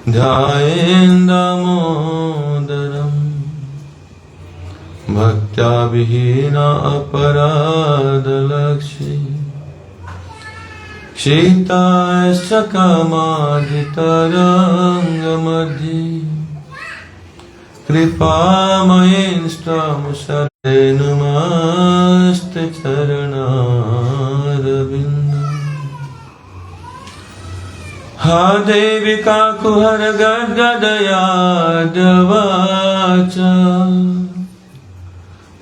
ध्यायेन् दामोदरम् भक्त्या विहीना अपराधलक्षी शीताश्च कामाधितरङ्गमध्ये कृपामयेन्स्त्वमुसरेणुमस्ते चरणारविन्दम् हा देवी काकुहर गद्गदयाद्यवाच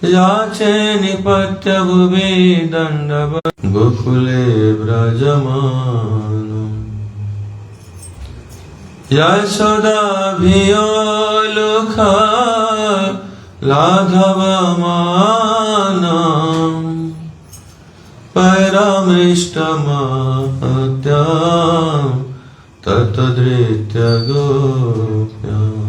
याचे निपत्य भुवि दण्डवत् गोकुले व्रजमानम् यशोदाभियोलुखा लाघवमानम् परमृष्टमहत्याम् ततधृत्य गोप्याम्।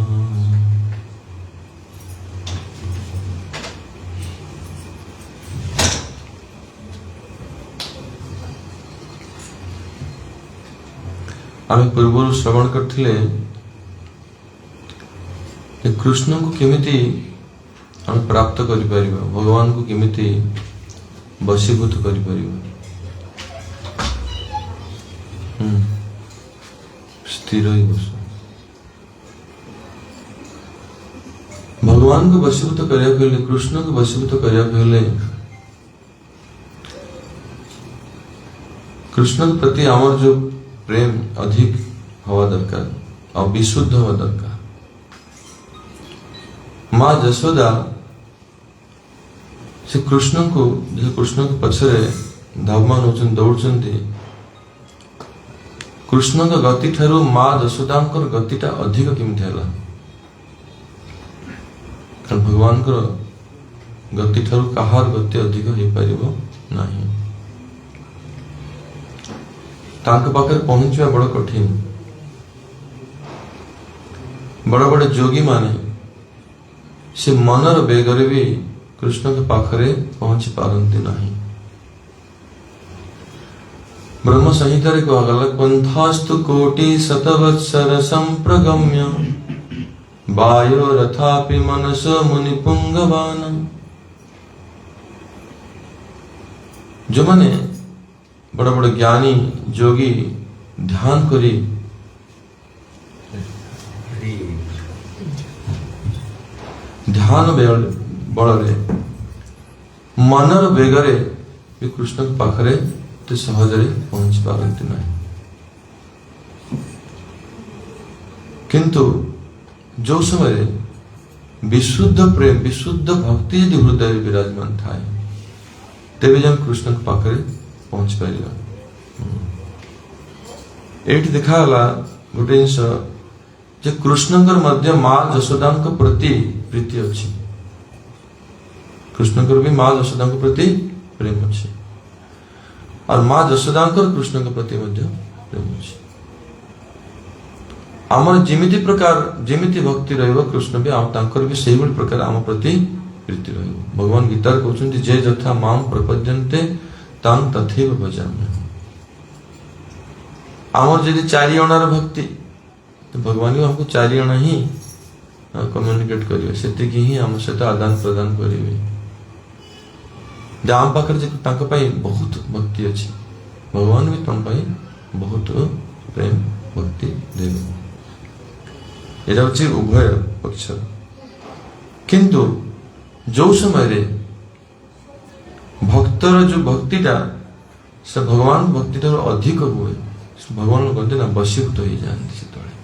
आम पूर्व श्रवण करथिले कृष्ण को केमिति हम प्राप्त करि परिबा, भगवान को केमिति वशीभूत करि परिबा। स्थिर ही बस भगवान को वशीभूत करिया पहले, कृष्ण को वशीभूत करिया पहले कृष्ण के प्रति आमर जो प्रेम अधिक हवा दरकार और विशुद्ध हवा दरकार। माँ जसोदा से कृष्ण के पछरे धावमान होचन दौड़चंती, कृष्ण का गति ठारू माँ जसोदांकर गतिटा अधिक केमिति हला? कारण भगवान को गति ठारू कहार गति अधिक हो पारिबो नाही। तांके पाखरे पहुंचवा बड़ कठिन। बड़ बड़ जोगी माने से मनर बेगरे भी कृष्ण के पाखरे पहुंची पारंती नहीं। ब्रह्म संहिता रे कहगला पंथास्तु कोटि शतवत्सर संप्रगम्य वायो रथापि मनस मुनि पुंगवान। जो माने बड़ा बड़ा ज्ञानी जोगी ध्यान करी ध्यान बड़े मनर बेगरे भी कृष्ण के पाखरे तो सहजरे पहुंच पारंती नहीं। किंतु जो समय विशुद्ध प्रेम विशुद्ध भक्ति यदि हृदय विराजमान थाए तेबे जन कृष्ण के पाखरे पहुंच पारिबा। एठी देखाला गोटे जिनिस जे कृष्णकर मध्य माँ जशोदांक प्रति प्रीति अछि। कृष्णकर भी माँ जशोदांक प्रति प्रेम अछि और माँ जशोदांकर कृष्ण के प्रति मध्य प्रेम अछि। आमर जिमिति प्रकार जिमिति भक्ति रहइबो कृष्ण भी आम तांकर भी सेहि प्रकार आम प्रति प्रीति रहइबो। भगवान गीता रे कहउछन्ति जे जथा माम प्रपद्यन्ते तां तथैव भजामि। आमर यदि 4 अणार भक्ति तो भगवान भी हमको 4 अणा ही कम्युनिकेट करिवे, सेतिकी ही हम सहित आदान प्रदान करिवे। आम पाखरे जे तांका पाई बहुत भक्ति अछि, भगवान भी तुम पाई बहुत प्रेम भक्ति देवे। एटा होछि उभय पक्ष। किंतु जो समय रे भक्तर जो भक्तिटा से भगवान भक्ति ठाରୁ अधिक हुए, भगवान कहते ना वशीभूत हो जाती से तले।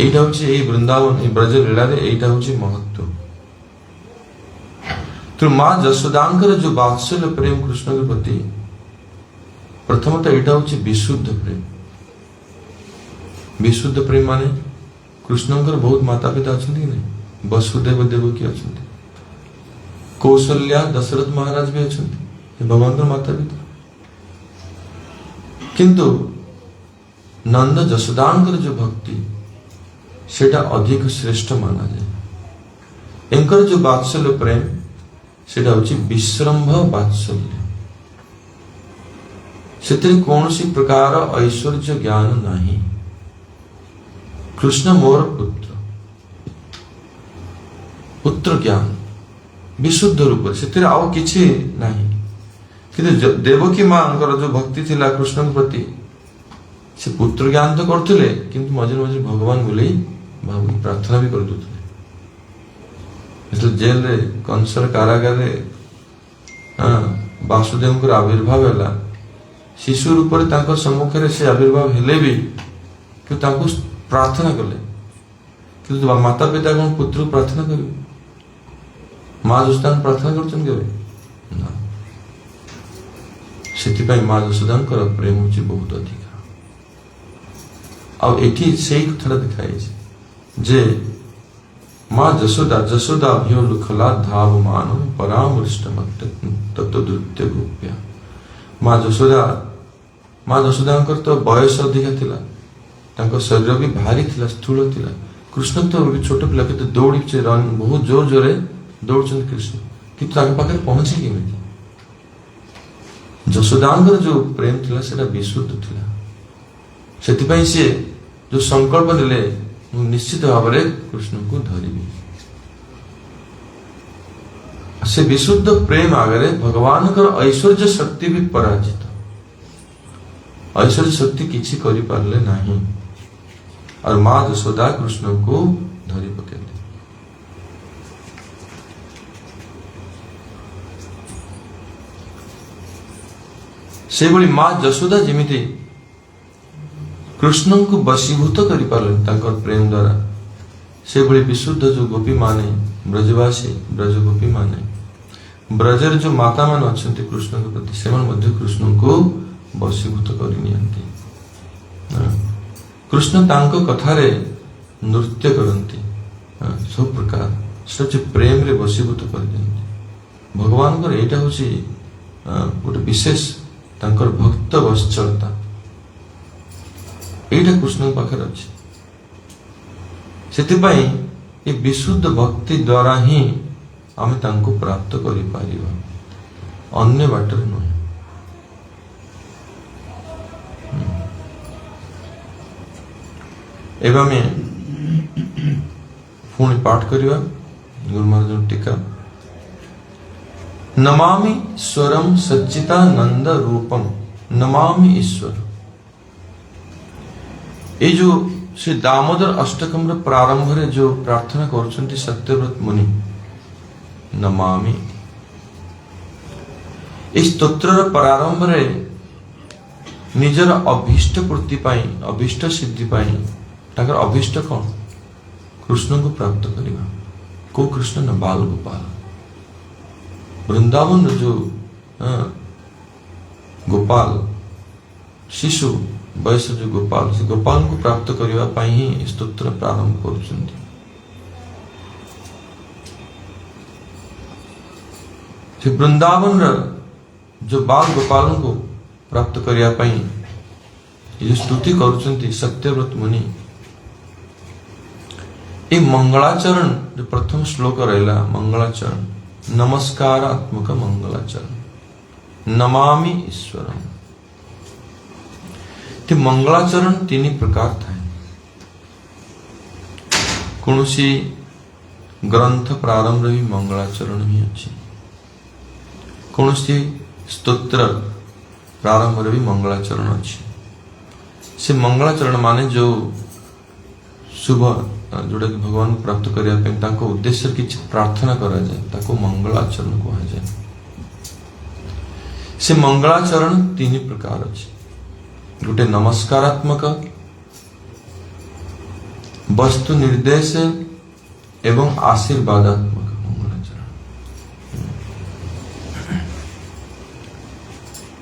एटा होछि एई वृंदावन ए ब्रज लीला रे एटा होछि महत्व। तो माँ जशोदांकर जो वात्सल्य प्रेम कृष्ण के प्रति प्रथमतः एटा होछि विशुद्ध प्रेम। विशुद्ध प्रेम माने कृष्णकर बहुत माता पिता अछंती कि नहीं, वसुदेव देवकी अछंती, कौशल्या दशरथ महाराज भी अछंती, भगवान का माता पिता। किंतु नंद जशोदांकर जो भक्ति सेटा अधिक श्रेष्ठ माना जाए। एंकर जो वात्सल्य प्रेम सेटा होछि विश्रम्भ वात्सल्य। सेतिर कौन सी प्रकार ऐश्वर्य ज्ञान नहीं। कृष्ण मोर पुत्र पुत्र ज्ञान विशुद्ध रूप से आउ किछि नहीं कि देवकी माँ जो भक्ति थिला कृष्ण प्रति से पुत्र ज्ञान तो करते किंतु मझे मझे भगवान बोले भाव प्रार्थना भी कर इसलिए जेल रे कंसर कारागार वासुदेव आविर्भाव है शिशु रूप सम्मुखें से आविर्भाव हेले भी कि प्रार्थना कले कि माता पिता कौन पुत्र प्रार्थना करेंगे माँ यशोदा प्रार्थना कर माँ यशोदा प्रेम हूँ बहुत अधिक आठी से कथा दिखाई जे माँ जशोदा जशोदा भ्यो लुखला धाव मान परामृष्ट तत्वद्रुत्य गोप्या माँ जशोदा तो बयस अधिका थिला तांको शरीर भी भारी थिला स्थूल थिला कृष्ण तो छोट पिला के दौड़ी रन बहुत जोर जोरे दौड़ कृष्ण कि पाखे पहुंचे केमी जशोदा जो प्रेम थिला सेटा विशुद्ध थिला सेतिपई से जो संकल्प ले निश्चित भाव में कृष्ण को धरिबी से विशुद्ध प्रेम आगे भगवान का ऐश्वर्य शक्ति भी पराजित ऐश्वर्य शक्ति किसी करि पारले नहीं और माँ यशोदा कृष्ण को धरी पकेले से भली माँ यशोदा जेमिति कृष्ण को वशीभूत करि पारले प्रेम द्वारा से भली विशुद्ध जो गोपी माने ब्रजवासी ब्रज गोपी माने ब्रजर जो माता मान अच्छा कृष्ण के प्रति से कृष्ण को वशीभूत कर कृष्ण तांको कथारे नृत्य करती सब प्रकार से प्रेम रे वशीभूत कर दियंती भगवान को एटा होची गोटे विशेष तांकर भक्त वत्सलता एटा कृष्ण पाखे अच्छी सेतिपाई ये विशुद्ध भक्ति द्वारा ही आमे तांको प्राप्त करि पारिबा अन्य बाटर नुहे एवं पुणी पाठ करिबा गुरु महाराज टीका नमामि स्वरम सच्चिदानंद रूपम नमामि ईश्वर ये जो श्री दामोदर अष्टकम प्रारंभ रे जो प्रार्थना कर सत्यव्रत मुनि नमामि इस स्तोत्र प्रारंभ रे निजर अभीष्ट पूर्ति पाई अभीष्ट सिद्धि पाई ताकर अभीष्ट कौन कृष्ण को प्राप्त करिबा को कृष्ण न बाल गोपाल वृंदावन जो गोपाल शिशु वयस जो गोपाल से गोपाल को प्राप्त करिबा पाई ही स्तोत्र प्रारंभ करुछन्ति से वृंदावन जो बाल गोपाल को प्राप्त करिया पाई ये स्तुति करुछन्ति सत्यव्रत मुनि ये मंगलाचरण जो प्रथम श्लोक रहला मंगलाचरण नमस्कारात्मक मंगलाचरण नमामि ईश्वरम ते मंगलाचरण तीन प्रकार था कौनसी ग्रंथ प्रारंभ भी मंगलाचरण ही अच्छी कौनसी स्तोत्र प्रारंभ भी मंगलाचरण अच्छी से मंगलाचरण माने जो शुभ जोड़ा कि भगवान को प्राप्त करने उद्देश्य किसी प्रार्थना करा जाए ताको मंगलाचरण कहा जाए से मंगलाचरण तीन प्रकार अच्छे गोटे नमस्कारात्मक वस्तु निर्देश एवं आशीर्वादात्मक मंगलाचरण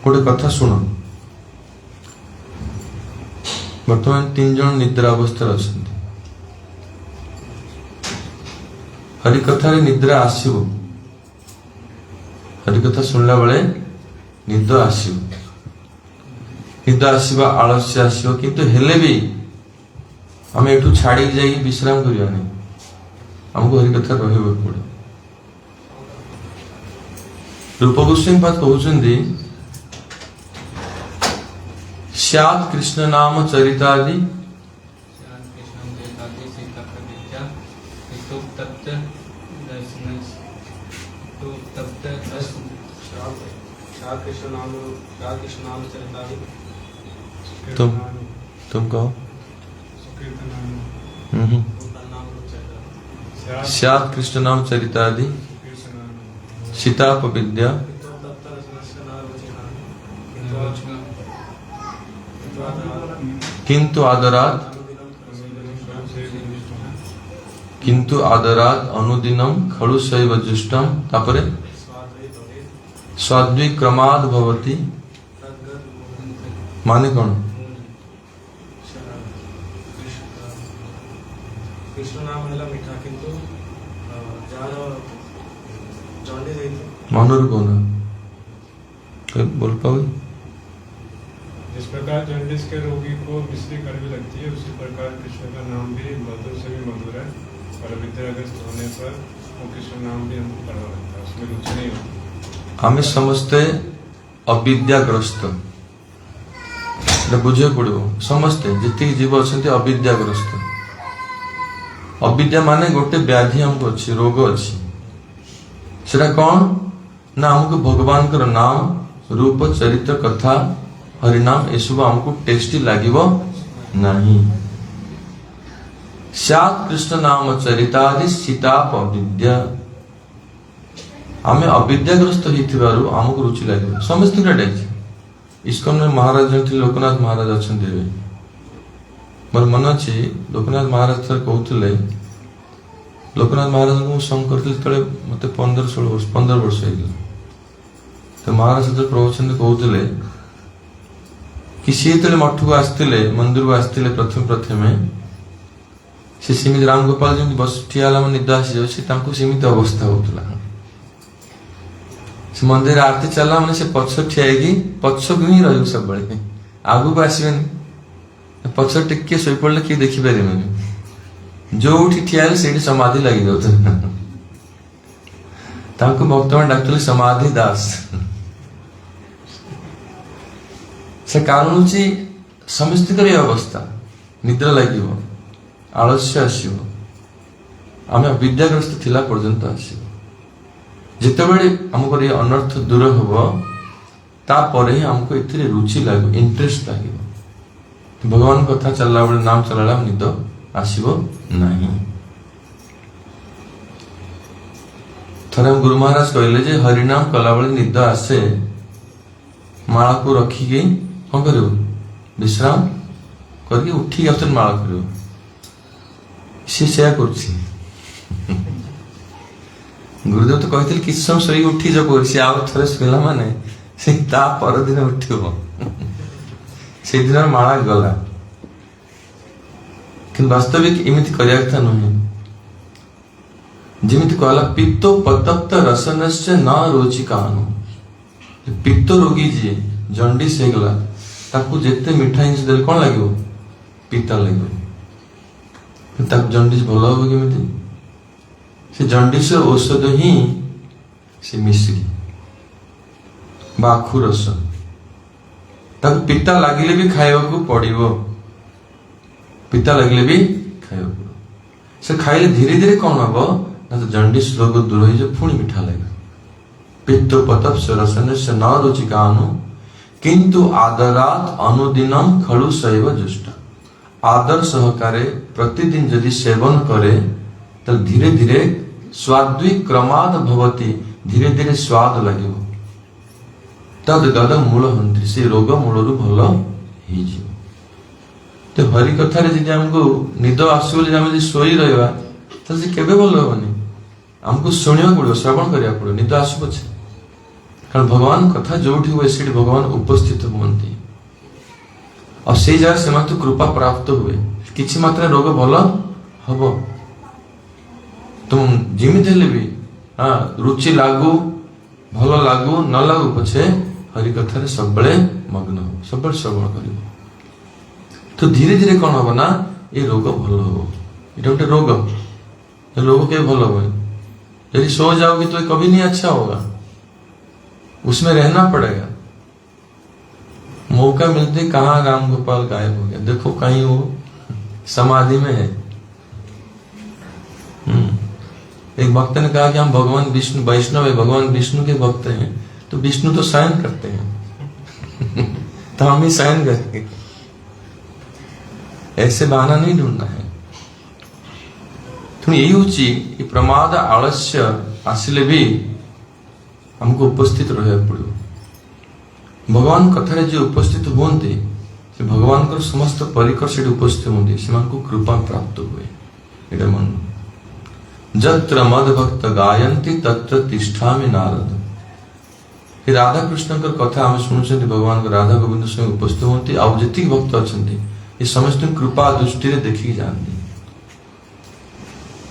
गोटे कथा सुन वर्तमान 3 जन निद्रा अवस्था अच्छा हरिकथा निद्रा आसव हरिकथा शुणला बेले निद आसव निद आसवा आलस्य आसव किंतु हेले भी आम एठू छाड़ी जाई विश्राम करिया नहीं हमको हरिकथा रहबा पड़े रूप गोस्वामी पाद कहउछन्ती स्यात् कृष्ण नाम चरितादि तुम कहो। श्यात कृष्ण नाम चरितादि सीताप विद्या किंतु आदरात अनुदिनम खलु शैव जुष्टम तापरे स्वाद्वी क्रमाद भवति माने कौन? कृष्ण नाम है मीठा किंतु जार जॉन्डिस है मानूर कौन है? कोई बोल पाओगे? जिस प्रकार जॉन्डिस के रोगी को मिश्री कड़वी लगती है उसी प्रकार कृष्ण का नाम भी मधुर से भी मधुर है और विद्याग्रस्त होने पर वो कृष्ण नाम भी हमको कड़वा लगता है, उसमें रुचि नहीं होती। हमें समझते अविद्याग्रस्त बुझे पड़ो समस्ते जितनी जीव अच्छा अविद्याग्रस्त अविद्या माने गोटे व्याधि हमको अच्छी रोग अच्छी सेटा कौन ना हमको भगवान कर नाम रूप चरित्र कथा हरिनाम ये सब हमको टेस्टी लागिबो नहीं। सात कृष्ण नाम चरितादि सीताप अविद्या आमे अविद्याग्रस्त हिथिबारु हमको रुचि लागिबो समस्त क्रेडिट इस्कन में महाराज जो लोकनाथ महाराज अच्छा मोर मन अच्छी लोकनाथ महाराज थर कहते लोकनाथ महाराज को संग करते मत 15 वर्ष तो महाराज जो प्रवचन कहते कि सी जो मठ को आसते मंदिर को आसते प्रथम से सीमित राम गोपाल जमी बस ठिया निद आसी जाऊँ सीमित अवस्था होता से मंदिर आरती चला मैंने से पछ ठिया पछ को ही रही सब आगू को आसबेनि पछ टिके शोई पड़े किए देखिपारे जो ठिया से समाधि लगी जाता भक्त मैंने डाक्टर समाधि दास से कारण हूँ समस्त अवस्था निद्रा लगे आलस्य आसो आम विद्याग्रस्त थिला पर्यंत आसो जितेबले हमको ये अनर्थ दूर हम तापर ही हमको ये रुचि लगे इंटरेस्ट लगे भगवान कथा चलला बेले नाम चलला निद आसो नहीं। थरे हम गुरु महाराज कहले जे हरिनाम कला बेले निद आसे माला को रखिके कौन कर विश्राम करके उठी आउथन माला कर सी से गुरुदेव तो कहते किस समय शोई उठी जो कर आउ थे शुला माने से परदिन उठब से दिन माला गला कि वास्तविक इमिति करिया कथा नुहे जिमिति कहला पित्तो पतप्त रसनस्य न रोचिकानु पित्त रोगी जी जंडिस हो गला ताकू जेते मिठा जिनिस देले कोन लागिवो पित्ता लागिवो ताकू जंडिस भल हो केमिति से जंडिस औषध ही से मिश्री बाखु रस ताकू पित्ता लागिले भी खाइबा को पड़िबो पित्ता लागिले भी खाइबा पड़ो से खाइले धीरे धीरे कौन हबो ना तो जंडिस रोग दूर हो जाए पुणी मिठा लगे पित्त पतप से रसन से न रुचिकानु किंतु आदरात अनुदिनम खलु शैव जुष्ट आदर सहकारे प्रतिदिन यदि सेवन करे तो धीरे धीरे स्वाद्वी क्रमाद भवति धीरे धीरे स्वाद लगे तद गद मूल हंत्री से रोग मूलरू भल हो तो हरि कथार जी हमको निद आसो शोई रहा तो से केबे भल होनी हमको शुणा पड़ो श्रवण करा पड़ो निद आसु पछे कारण भगवान कथा जो हुए से भगवान उपस्थित हुए और से जगह से तो कृपा प्राप्त हुए किसी मात्रा रोग भल हम तुम जिमित भी हाँ रुचि लागू भल लागू न लागू पछे हरि कथार सब मग्न हो सब श्रवण कर तो धीरे धीरे कौन हम ना ये रोग भल हो ये गोटे रोग रोग के भल हो यदि सो जाओगे तो कभी नहीं अच्छा होगा उसमें रहना पड़ेगा मौका मिलते कहाँ राम गोपाल गायब हो गया देखो कहीं वो समाधि में है। एक भक्त ने कहा कि हम भगवान विष्णु वैष्णव है भगवान विष्णु के भक्त हैं तो विष्णु तो शयन करते हैं तो हम ही शयन करेंगे। ऐसे बहाना नहीं ढूंढना है। तेणु यही प्रमाद आलस्य आसिले भी हमको उपस्थित रहा पड़ो। भगवान कथारे जो उपस्थित होते से भगवान को समस्त परिकर से उपस्थित होते से कृपा प्राप्त हुए। एटा मन जत्र मद भक्त गायन्ति तत्र तिष्ठामि नारद। राधा कृष्ण कथा आम शुणुं भगवान राधा गोविंद स्वयं उपस्थित होती आउ जी भक्त अच्छा ये समस्त कृपा दृष्टि देखिक जाती।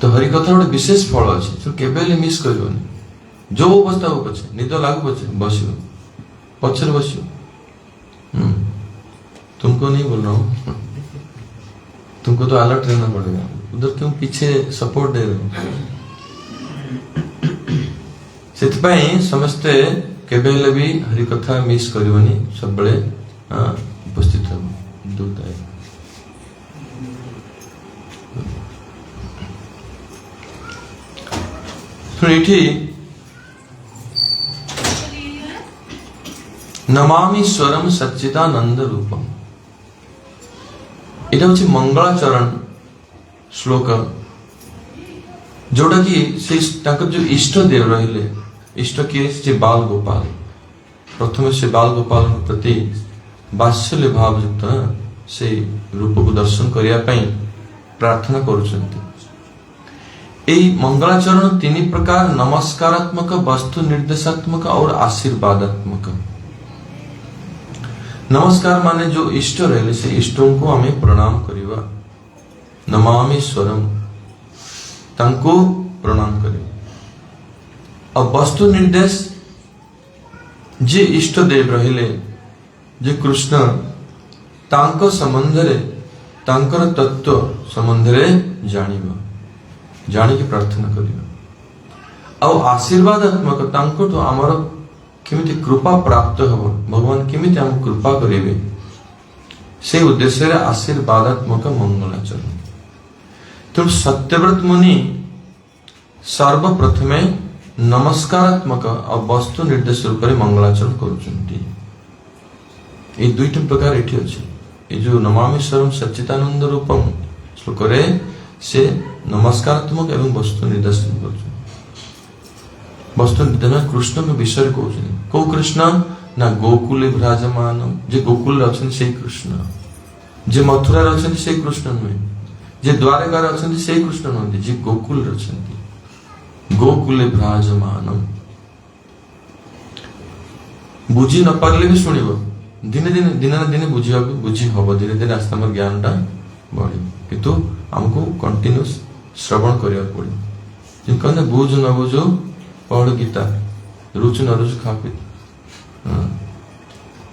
तो हरिकथा गोटे विशेष फल अच्छे केवे मिस कर जो अवस्था हो पचे निद लागू पचे बस पचर बस। तुमको नहीं बोल रहा हूँ, तुमको तो अलर्ट रहना पड़ेगा। उधर क्यों पीछे सपोर्ट दे रहे हो? से समस्ते केवे भी हरिकथा मिस करनी सब बड़े उपस्थित हो दूताय। नमामि स्वरम सच्चिदानंद रूपम। এটা হচ্ছে मंगलाचरण श्लोक जोटा कि जो इष्ट देव रहिले इष्ट किए बाल गोपाल। प्रथम से बाल गोपाल प्रति वात्सल्य भाव युक्त से रूप को दर्शन करने प्रार्थना करुछन्ति। मंगलाचरण तीन प्रकार नमस्कारात्मक, वस्तु निर्देशात्मक और आशीर्वादात्मक। नमस्कार माने जो इष्ट रहे से इष्टों को हमें प्रणाम करिवा। नमामि स्वरम तांको प्रणाम करिवा। और वस्तु निर्देश जे इष्ट देव रहिले जे कृष्ण तांको संबंध रे तांकर तत्व संबंध रे जानिबा जानी की प्रार्थना करिवा। और आशीर्वादात्मक तांको तो आमर केमिति कृपा प्राप्त हो भगवान केमिति हमको कृपा करेंगे से उद्देश्य आशीर्वादात्मक मंगलाचरण। तो सत्यव्रत मुनि सर्वप्रथमे नमस्कारात्मक और वस्तु निर्देश रूप में मंगलाचरण करुछन्ति। ये दुईट प्रकार एठी अछि। ये जो नमामि स्वरम सच्चिदानंद रूपम श्लोक रे से नमस्कारात्मक एवं वस्तु निर्देश करुछन्ति। वस्तु निर्देश कृष्ण के विषय कहते को कृष्ण ना गोकुले विराजमान जे गोकुल अच्छा से कृष्ण, जे मथुरा अच्छा से कृष्ण नुहे, जे द्वारका अच्छा से कृष्ण नुहति, जे गोकुल अच्छा गोकुले विराजमान। बुझी न पारे भी शुण दिने दिने दिन दिन बुझा बुझी हम धीरे धीरे आस्ते आम ज्ञान टा बढ़ कितु आमको कंटिन्यूस श्रवण करा पड़े। कहते बुझ न बुझो पढ़ गीता, रुचि न रुचि खा पिता,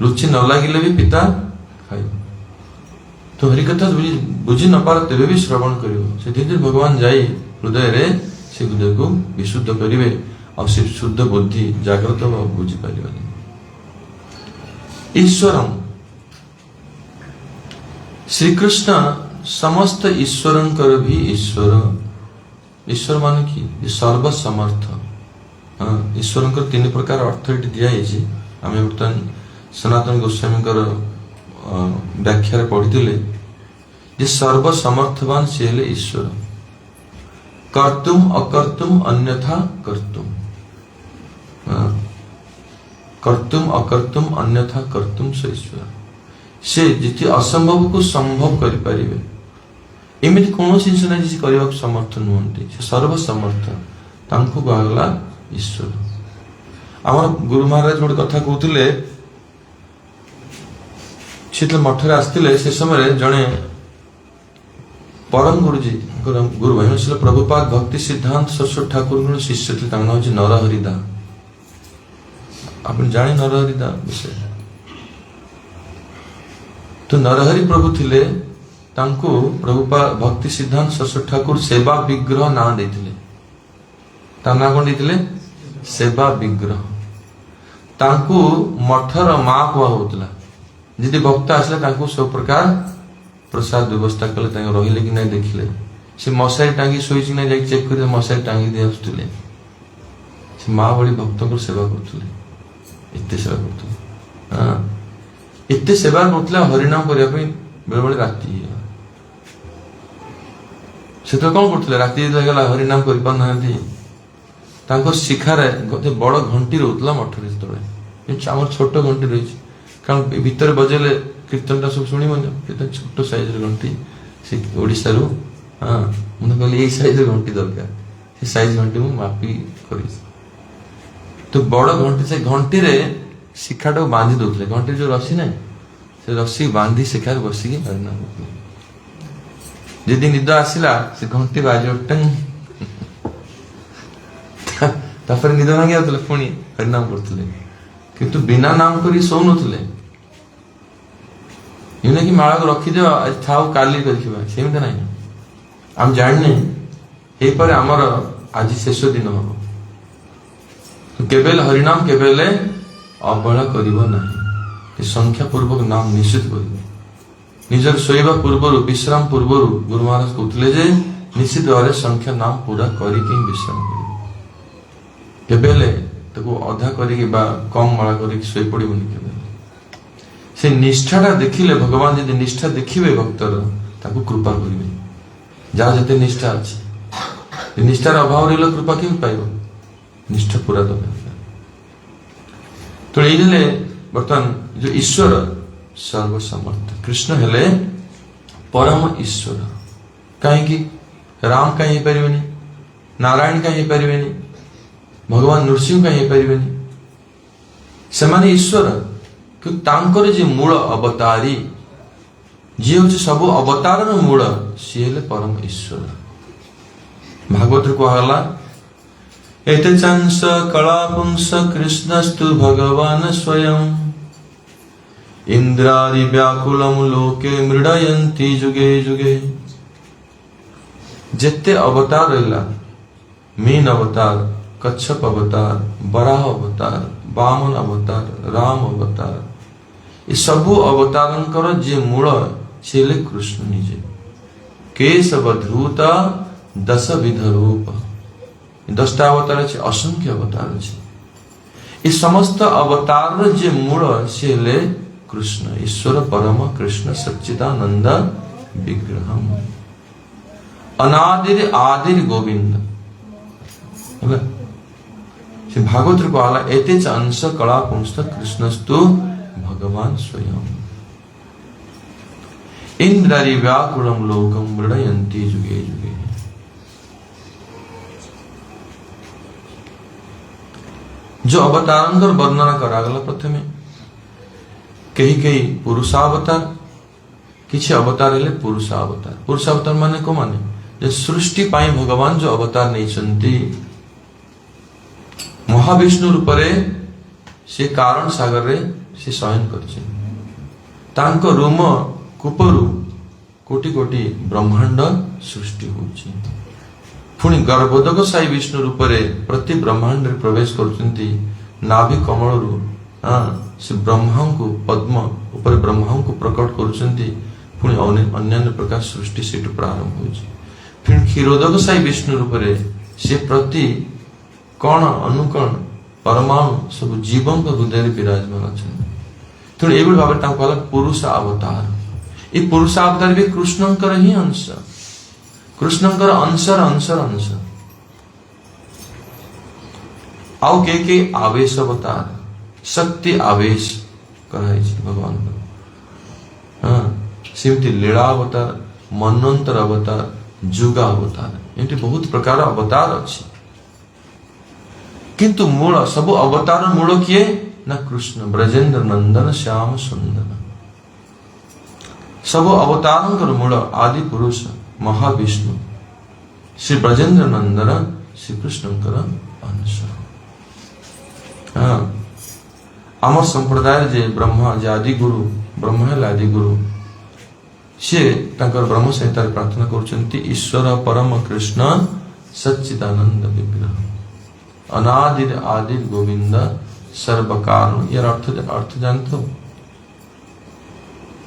रुचि न लगिले भी पिता खाई। तो हरिकथा बुझी न पार तेरे भी श्रवण करियो से धीरे भगवान जाई हृदय रे से हृदय को विशुद्ध करिवे और से शुद्ध बुद्धि जागृत व बुझी पारिबा। ईश्वरम श्री कृष्ण समस्त ईश्वरंकर भी ईश्वर। ईश्वर माने कि सर्व समर्थ। ईश्वर तीन प्रकार अर्थ दिया आम बर्तमान सनातन गोस्वामी व्याख्या पढ़ी सर्वसमर्थवान सी हेले ईश्वर। कर्तुम अकर्तुम अन्यथा कर्तुम, कर्तुम अकर्तुम अन्यथा कर्तुम से ईश्वर। से जिति असंभव को संभव करें एमती कौन जिन ना करने समर्थ नुहति से सर्वसमर्थ तांको कहला ईश्वर। आम गुरु महाराज गोटे कथा कहते से मठरे आसते से समय जड़े परम गुरुजी गुरु भाई प्रभुपाद भक्ति सिद्धांत सरस्वती ठाकुर शिष्य थे नाम नरहरिदा। आप जाने नरहरिदा विषय। तो नरहरि प्रभु थिले तांको प्रभुपाद भक्ति सिद्धांत सरस्वती ठाकुर सेवा विग्रह ना देथिले। ता ना कोन देथिले सेवा विग्रह। तांको मठर मां कुआ होतला जदि भक्त आसले तांको सब प्रकार प्रसाद व्यवस्था कले तांको रहिले कि नहीं देखिले से मशारी टांगी सोई कि नहीं चेक कर मशारी टांगी दे आसुले से मां बड़ी भक्त को सेवा करथुले। एते सेवा करथुले हां एते सेवा करथुले हरिनाम करिया पे बेले बेले राती से तो कौन करथुले राती लागला हरिनाम करि पान नांती तांको शिखारे गोटे बड़ घंटी रहउतला मठरे तळे ଆମର ଛୋଟ ଘଣ୍ଟି ରହିଛି କାରଣ ଭିତରେ ବଜେଇଲେ କୀର୍ତ୍ତନଟା ସବୁ ଶୁଣିବନି କେତେ ଛୋଟ ସାଇଜର ଘଣ୍ଟି ସେ ଓଡ଼ିଶାରୁ ହଁ ମୁଁ କହିଲି ଏଇ ସାଇଜର ଘଣ୍ଟି ଦରକାର ସେ ସାଇଜ ଘଣ୍ଟି ମୁଁ ମାପି କରିଛି ତ ବଡ଼ ଘଣ୍ଟି ସେ ଘଣ୍ଟିରେ ଶିଖାଟାକୁ ବାନ୍ଧି ଦଉଥିଲେ ଘଣ୍ଟିରେ ଯୋଉ ରସି ନାହିଁ ସେ ରସି ବାନ୍ଧି ଶିଖାରେ ବସିକି ହରିନାମ କରୁଥିଲେ ଯଦି ନିଦ ଆସିଲା ସେ ଘଣ୍ଟି ବାଜିବ ଟଙ୍ଗ ତାପରେ ନିଦ ଭାଙ୍ଗି ଯାଉଥିଲେ ପୁଣି ହରିନାମ କରୁଥିଲେ କିନ୍ତୁ ବିନା ନାମ କରି ଶୋଉ ନଥିଲେ ଏମିତି କି ମାଳକୁ ରଖିଦିଅ ଆଜି ଥାଉ କାଲି ଦେଖିବା ସେମିତି ନାହିଁ ଆମେ ଜାଣିନେ ହେଇପାରେ ଆମର ଆଜି ଶେଷ ଦିନ ହବ କେବେ ହରିନାମ କେବେ ଅବହେଳା କରିବ ନାହିଁ ସଂଖ୍ୟା ପୂର୍ବକ ନାମ ନିଶ୍ଚିତ କରିବ ନିଜର ଶୋଇବା ପୂର୍ବରୁ ବିଶ୍ରାମ ପୂର୍ବରୁ ଗୁରୁ ମହାରାଜ କହୁଥିଲେ ଯେ ନିଶ୍ଚିତ ଭାବରେ ସଂଖ୍ୟା ନାମ ପୁରା କରିକି ବିଶ୍ରାମ କରିବ କେବେ ତାକୁ ଅଧା କରିକି ବା କମ ମାଳା କରିକି ଶୋଇ ପଡିବନି କେବେ ସେ ନିଷ୍ଠାଟା ଦେଖିଲେ ଭଗବାନ ଯଦି ନିଷ୍ଠା ଦେଖିବେ ଭକ୍ତର ତାକୁ କୃପା କରିବେ ଯାହା ଯେତେ ନିଷ୍ଠା ଅଛି ନିଷ୍ଠାର ଅଭାବ ରହିଲେ କୃପା କେମିତି ପାଇବ ନିଷ୍ଠା ପୁରା ଦରକାର ତ ଏଇଲେ ବର୍ତ୍ତମାନ ଯୋଉ ଈଶ୍ୱର ସର୍ବସମର୍ଥ କୃଷ୍ଣ ହେଲେ ପରମ ଈଶ୍ୱର କାହିଁକି ରାମ କାହିଁ ହେଇପାରିବେନି ନାରାୟଣ କାହିଁ ହେଇପାରିବେନି भगवान नृसिंह कहीं पारिबेनी सेमाने ईश्वर कि तांकर जे मूल अवतारी जे होचे सब अवतार मूल सी हेले परम ईश्वर भागवत को कहला एते चंस कलापुंस कृष्णस्तु भगवान स्वयं इंद्रादि व्याकुलम लोके मृडयन्ति जुगे जुगे जेते अवतार रहला मीन अवतार कच्छप अवतार बराह अवतार वामन अवतार राम अवतार ये सबु अवतारंकर जे मूल छेले कृष्ण निजे केशव धूत दश विध रूप 10टा अवतार छे असंख्य अवतार छे ये समस्त अवतार जे मूल छेले कृष्ण ईश्वर परम कृष्ण सच्चिदानंद विग्रहम अनादिर आदिर गोविंद से भागवत को आला एते च अंश कला पुंस्त कृष्णस्तु भगवान स्वयं इंद्रारि व्याकुलम लोकम मृडयन्ति जुगे जुगे जो अवतारंकर वर्णना करागला प्रथमे कहीं कहीं पुरुषावतार किछि अवतार हेले पुरुषावतार माने को माने जे सृष्टि पाई भगवान जो अवतार नहीं चंती महाविष्णु रूपरे से कारण सागर रे से शयन करछे तांको रोम कूपरु कोटि कोटि ब्रह्मांड सृष्टि होछि पुणी गर्भोदक साई विष्णु रूपरे प्रति ब्रह्मांड रे प्रवेश करछंती नाभि कमल रु से ब्रह्मा को पद्म ऊपर ब्रह्मा को प्रकट करछंती पुणी अन्य प्रकार सृष्टि से प्रारंभ होछि फिर क्षीरोदक साई विष्णु रूपरे से प्रति कण अनुकण परमाणु सब जीवन को हृदय विराजमान अच्छा तेणु ये भाव पुरुष अवतार ये पुरुष अवतार भी कृष्णंकर ही अंश कृष्णंकर अंशर अंशर अंश आउ के आवेश अवतार शक्ति आवेश कराई भगवान हाँ सेमती लीला अवतार मनंतर अवतार जुगा अवतार एमती बहुत प्रकार अवतार अच्छी किंतु मूल सब अवतार मूल किए ना कृष्ण ब्रजेंद्र नंदन श्याम सुंदर सब अवतार मूल आदि पुरुष महाविष्णु श्री ब्रजेंद्र नंदन श्री कृष्ण अंश हाँ आम संप्रदाय जे ब्रह्मा जे आदि गुरु ब्रह्म है आदि गुरु से ब्रह्म संहिता प्रार्थना कर ईश्वर परम कृष्ण सच्चिदानंद विग्रह अनादिर आदिर गोविंद सर्व कारण यार अर्थ जानते हो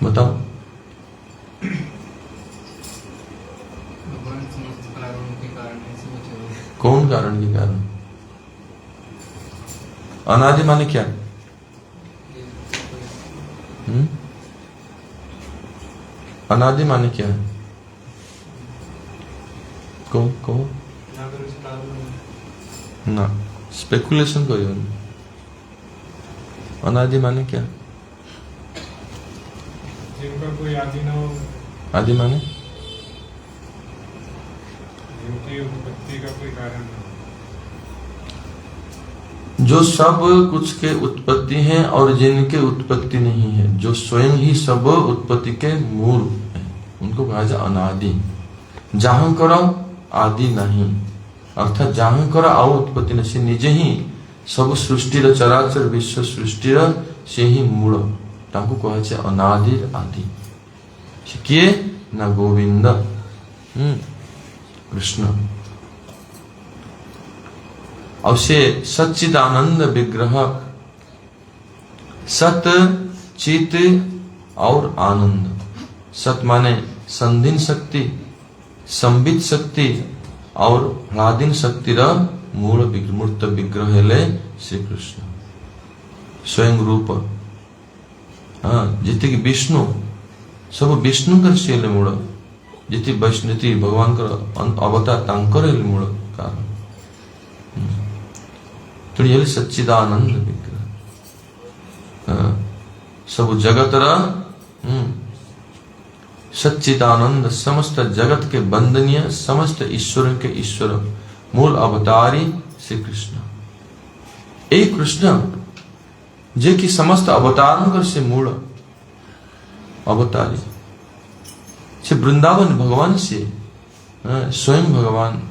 बताओ कौन कारण के कारण अनादि माने क्या अनादि माने क्या है? कहो ना, स्पेकुलेशन करियो। अनादि माने क्या? जिनका कोई आदि ना हो। आदि माने जिनकी उत्पत्ति का कोई कारण ना हो। जो सब कुछ के उत्पत्ति हैं और जिनके उत्पत्ति नहीं है, जो स्वयं ही सब उत्पत्ति के मूल है, उनको कहा जाए अनादि। जहां करो आदि नहीं, अर्थात जहां करो आओ उत्पत्ति नहीं, से निजे ही सब सृष्टिर चराचर विश्व सृष्टिर से ही मूल, ताको कहा जाए अनादि आदि। से किए ना गोविंद कृष्ण, और से सच्चिदानंद विग्रह। सत चित और आनंद। सत माने संधीन शक्ति, संबित शक्ति और ह्लादीन शक्तिर मूल मूर्त विग्रह हेले श्री कृष्ण स्वयं रूप। हाँ, जीते कि विष्णु सब विष्णु कर से मूल, जीते वैष्णु भगवान कर अवतार तांकर मूल कारण। तो ये सच्चिदानंद विग्रह सब जगतर सच्चिदानंद, समस्त जगत के वंदनीय, समस्त ईश्वर के ईश्वर, मूल अवतारी श्री कृष्ण। एक कृष्ण जे कि समस्त अवतारों से मूल अवतारी से वृंदावन भगवान से स्वयं भगवान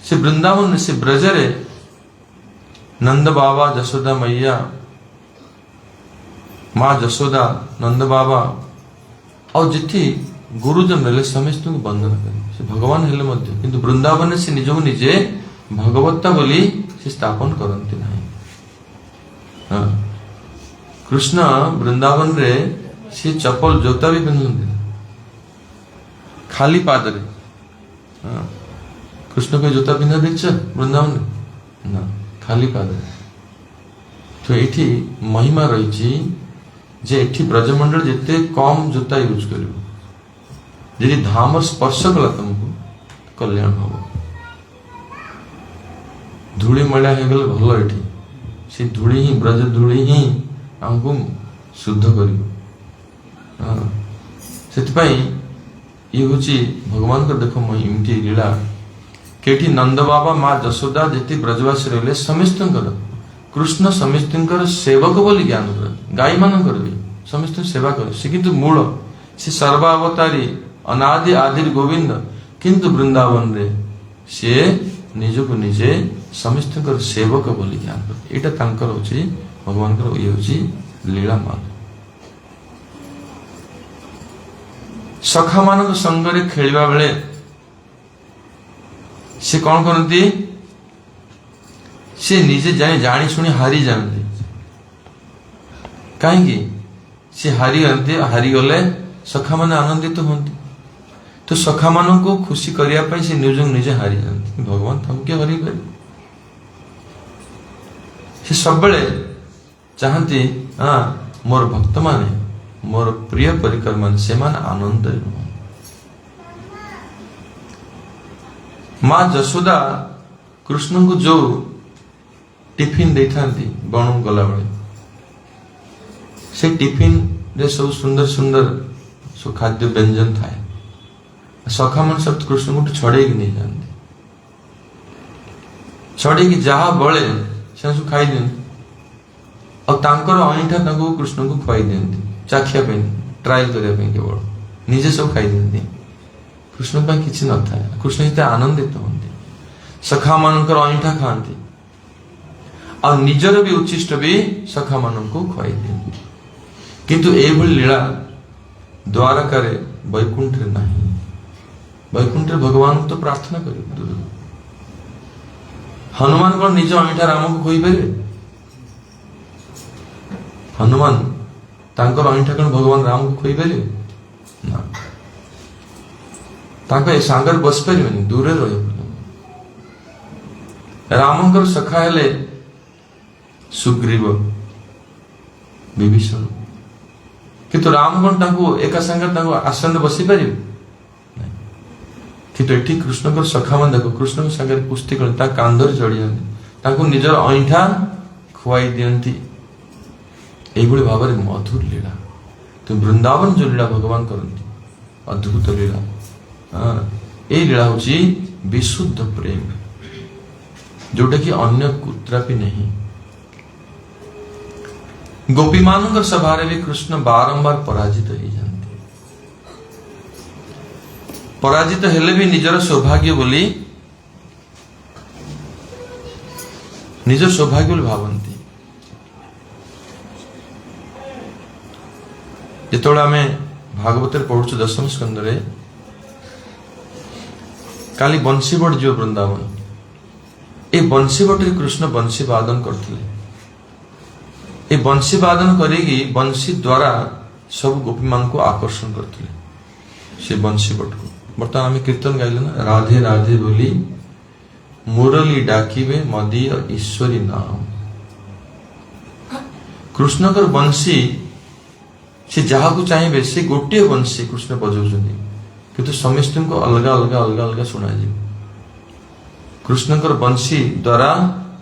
से वृंदावन से ब्रजरे नंद बाबा जसोदा मैया, माँ जसोदा नंद बाबा और जिथि गुरुजन हेले समस्त वंदना करे भगवान हेले मध्य, किंतु वृंदावन से निजको निजे भगवत्ता बोली से स्थापन करते नहीं। कृष्ण वृंदावन रे से चपल जोता भी पिंधुंती खाली पादरे। कृष्ण को जोता पिंधा देखछ वृंदावन ना, खाली पादरे। तो एठी महिमा रही जे एठी ब्रजमंडल जिते कम जोता यूज करियो, यदि धाम स्पर्श कला तुमको कल्याण हम। धूली मलिया हो गले भल, एठी से धूली ही ब्रज धूली ही हमको शुद्ध करियो। सेतिपाई ये होची भगवान का देखो इमती लीला केठी नंद बाबा माँ जसोदा जेती ब्रजवासी रहिले समस्तंकर कृष्ण समस्तंकर सेवक बोली ज्ञान कर, गाई मानकर भी समस्त सेवा करे से, किंतु मूल से सर्वावतारी अनादि आदि गोविंद, किंतु वृंदावन रे से निजको निजे समस्तंकर सेवक बोली ज्ञान कर। एटा तांकर होची भगवान कर ये होची लीला मान। सखा मानक संगरे खेलिबा बेले से कौन करती, से निजे जानी शुणी हारी जाती। कहीं से हारी गले सखा माने आनंदित होती, तो सखा मान को खुशी करने से निजे हारी जाती। भगवान तुमके हरि कर सब चाहती मोर भक्त माने मोर प्रिय परिकर मान से मान आनंद। माँ जसोदा कृष्ण को जो टिफिन दे था बण गला बेले से टिफिन रे सब सुंदर सुंदर सब खाद्य व्यंजन थाए। सखा मन सब कृष्ण को छड़े नहीं जाते, छड़े जहा बले से खाई दिखती और तांकर अईठा कृष्ण को खुआई दिखती चाखिया ट्रायल करने केवल निजे सब खाई दिखती। कृष्ण पर किसी न था, कृष्ण जिते आनंदित होती सखा मानकर अईठा खाती और निजर भी उच्छिष्ट भी सखा मान को खुआई दिखती। किंतु एभली लीला द्वारका वैकुंठ नहीं। वैकुंठ भगवान को तो प्रार्थना कर। हनुमान कौन निज अईठा राम को खुई पारे? हनुमान तांकर अईठा कौन भगवान राम को खुई पारे ना, सांगर बस पारे दूर रही। रामंकर सखा हेले सुग्रीव विभीषण, किंतु राम कौन तांको एका संगे तांको आसन बसी पारि किंतु एठी कृष्ण को सखा मान देखो कृष्ण को संगे कुस्ती कर ता कांधर चढ़ी जाती तांको निजर ऐठा खुआई दियंती एभଳି भाବରେ मधुर लीला तो वृंदावन जो लीला भगवान करती अद्भुत लीला ए लीला हूँ विशुद्ध प्रेम जोटा कि अन्य कुत्रा भी नहीं गोपी मान सभा भी कृष्ण बारंबार पराजित हो जाते पराजित हेले भी निजर सौभाग्य बोली निज सौभाग्य बोली भावती जिते आम भागवत पढ़ु दशम स्कंद काली बंशीबट जो वृंदावन ए बंशीबट कृष्ण बंशी वादन करते ए बंशी वादन करेगी बंशी द्वारा सब गोपी मान को आकर्षण करते से बंशीबट को बर्तमान आम कीर्तन गाइले ना राधे राधे बोली मुरली डाकिबे मदीय ईश्वरी नाम कृष्णकर बंशी से जहाँ को चाहिए से गोटे बंशी कृष्ण बजाउछन्ति किंतु समस्त को अलग अलग अलग अलग शुणा कृष्णकर बंशी द्वारा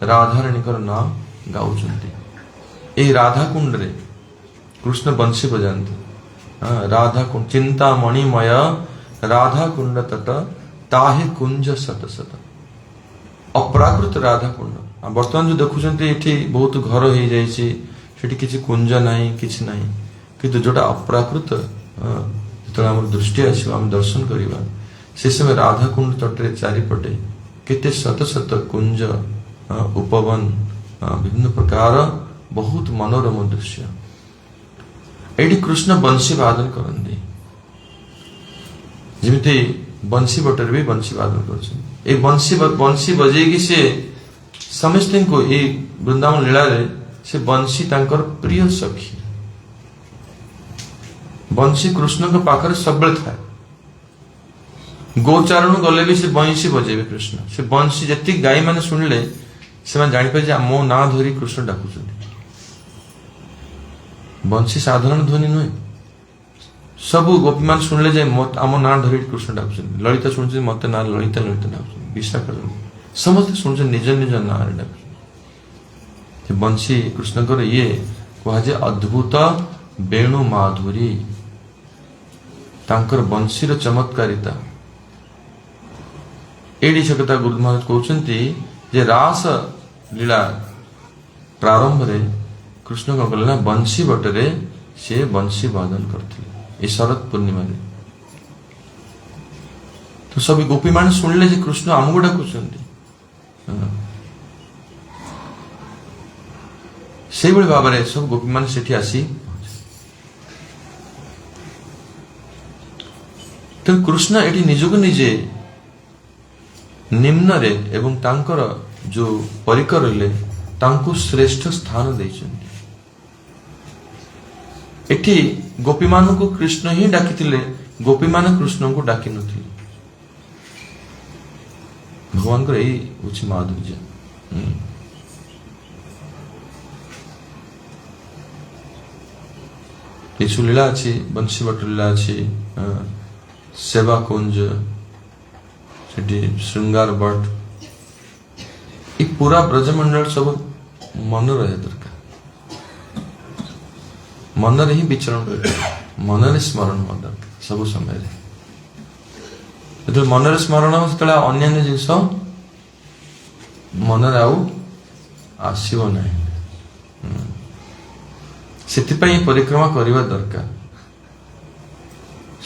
राधाराणीकर नाम गाउछन्ति ए राधा कुंड रे कृष्ण बंशी बजाते राधा कुंड चिंता मणिमय राधा कुंड तट ताहे कुंज सत सत अप्राकृत राधा कुंड बर्तमान जो देखुं ये बहुत घर हो जाती किसी कुंज नहीं किसी नहीं किंतु जोटा अप्राकृत जो आम दृष्टि आम दर्शन करवा से समय राधा कुंड तटे चारिपटे केते शत शत कुंज उपवन विभिन्न प्रकार बहुत मनोरम दृश्य एटी कृष्ण बंशी वादन करते जमी बंशी बटर भी बंशी वादन कर बंशी बजेगी से समस्त को ये वृंदावन लीला से बंशी तांकर प्रिय सखी बंशी कृष्ण के पाखरे सब था गोचारण गले भी से बंशी बजेबे कृष्ण से बंशी जी गाई मैंने शुणिले से जापर मो ना धरी कृष्ण डाकुं बंशी साधारण ध्वनि नुहे सब गोपी मान शुणिले जे आम ना धरी कृष्ण डाकुं ललिता शुणुचे मत ना ललिता ललिता डाकुं विशाखा समस्त शुणुचे निज निज ना डाकुं बंशी कृष्णकर ये कहुए अद्भुत वेणु माधुरी तांकर बंशीर चमत्कारिता एडी से कथा गुरु महाराज कहते जे रास लीला प्रारंभ रे कृष्ण कौन कले ना बंशी बटरे से बंशी वादन करते ये शरद पूर्णिमा रे तो सब गोपी मान शुणिले जे कृष्ण आमको डाकुचंती से भाव में सब गोपी मान सेठी आसी तो कृष्ण एटी निजको निजे निम्न रे एवं तांकर जो परिकर ले तांको श्रेष्ठ स्थान देइछन्ति एटी गोपी मान को कृष्ण ही डाकिथिले गोपी मान कृष्ण को डाकी नथिले भगवान को यही उच्च माधुर्य यीशु लीला अच्छी बंशी बट लीला अच्छी सेवा कुंज श्रृंगार बट ये पूरा ब्रजमंडल सब मन रहे दरकार मन रे ही विचरण कर मन रे स्मरण हो दरकार सब समय जो मन रे स्मरण हो से अन्य जिनस मन रे आसव ना से परिक्रमा करने दरकार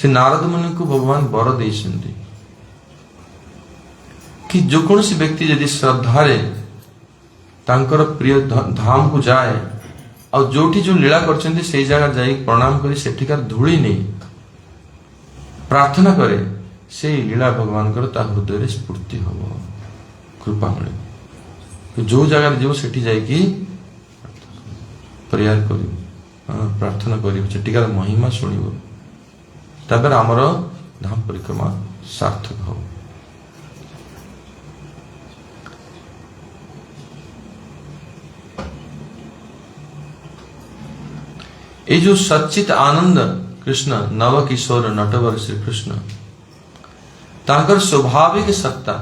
से नारद मुनि को भगवान वर देइछन्ति कि जो कौन सी व्यक्ति यदि श्रद्धारे तांकर प्रिय धाम को जाए और जोठी जो लीला करछन्ति से जगह जाई प्रणाम करी सेठिकार धूली नहीं प्रार्थना करे से लीला भगवान कर ता हृदय रे स्फूर्ति हबो कृपा मिले तो जो जगह जो सेठी जाई कि प्रयास करी प्रार्थना करी सेठिकार महिमा सुनिबो तबेर आमर धाम परिक्रमा सार्थक हो ये जो सच्चित आनंद कृष्ण नव किशोर नटवर श्री कृष्ण तांकर स्वाभाविक सत्ता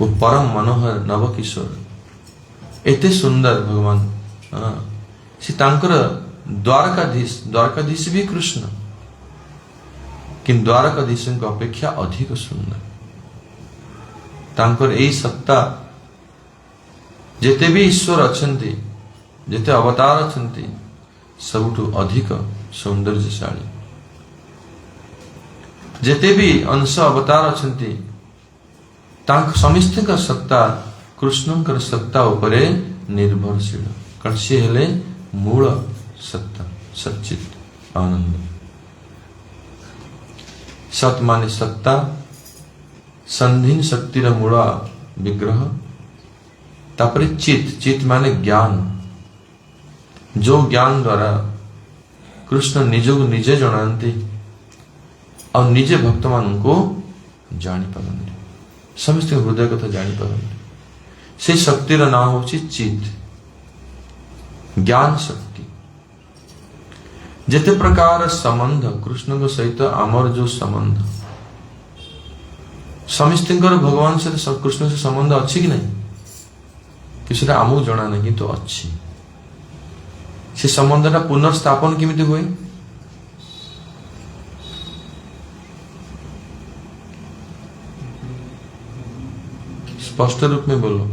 वो परम मनोहर नव किशोर एते सुंदर भगवान से तांकर द्वारकाधीश भी कृष्ण कि द्वारकाधीश अपेक्षा अधिक सुंदर तांकर एई सत्ता जेते भी ईश्वर अछंती जेते अवतार अछंती सबुठु अधिक सौंदर्यशाली जेते भी अंश अवतार अछंती तांक समस्त का सत्ता कृष्णंकर सत्ता उपरे निर्भरशील कारण से हेले मूल सत्ता सच्चित आनंद सत माने सत्ता संधीन शक्तिर मूल विग्रह तापरे चित माने ज्ञान जो ज्ञान द्वारा कृष्ण निजको निजे जनाती और निजे भक्त मान को जानी पारंती समस्त हृदय कथा जानी पारंती से शक्तिर ना होची चित ज्ञान शक्ति जेते प्रकार संबंध कृष्ण को सहित आमर जो संबंध समस्त भगवान से कृष्ण से संबंध अच्छी कि नहीं किसी आमको जना नहीं तो अच्छी से संबंधटा पुनर्स्थापन केमिति हुए स्पष्ट रूप में बोलो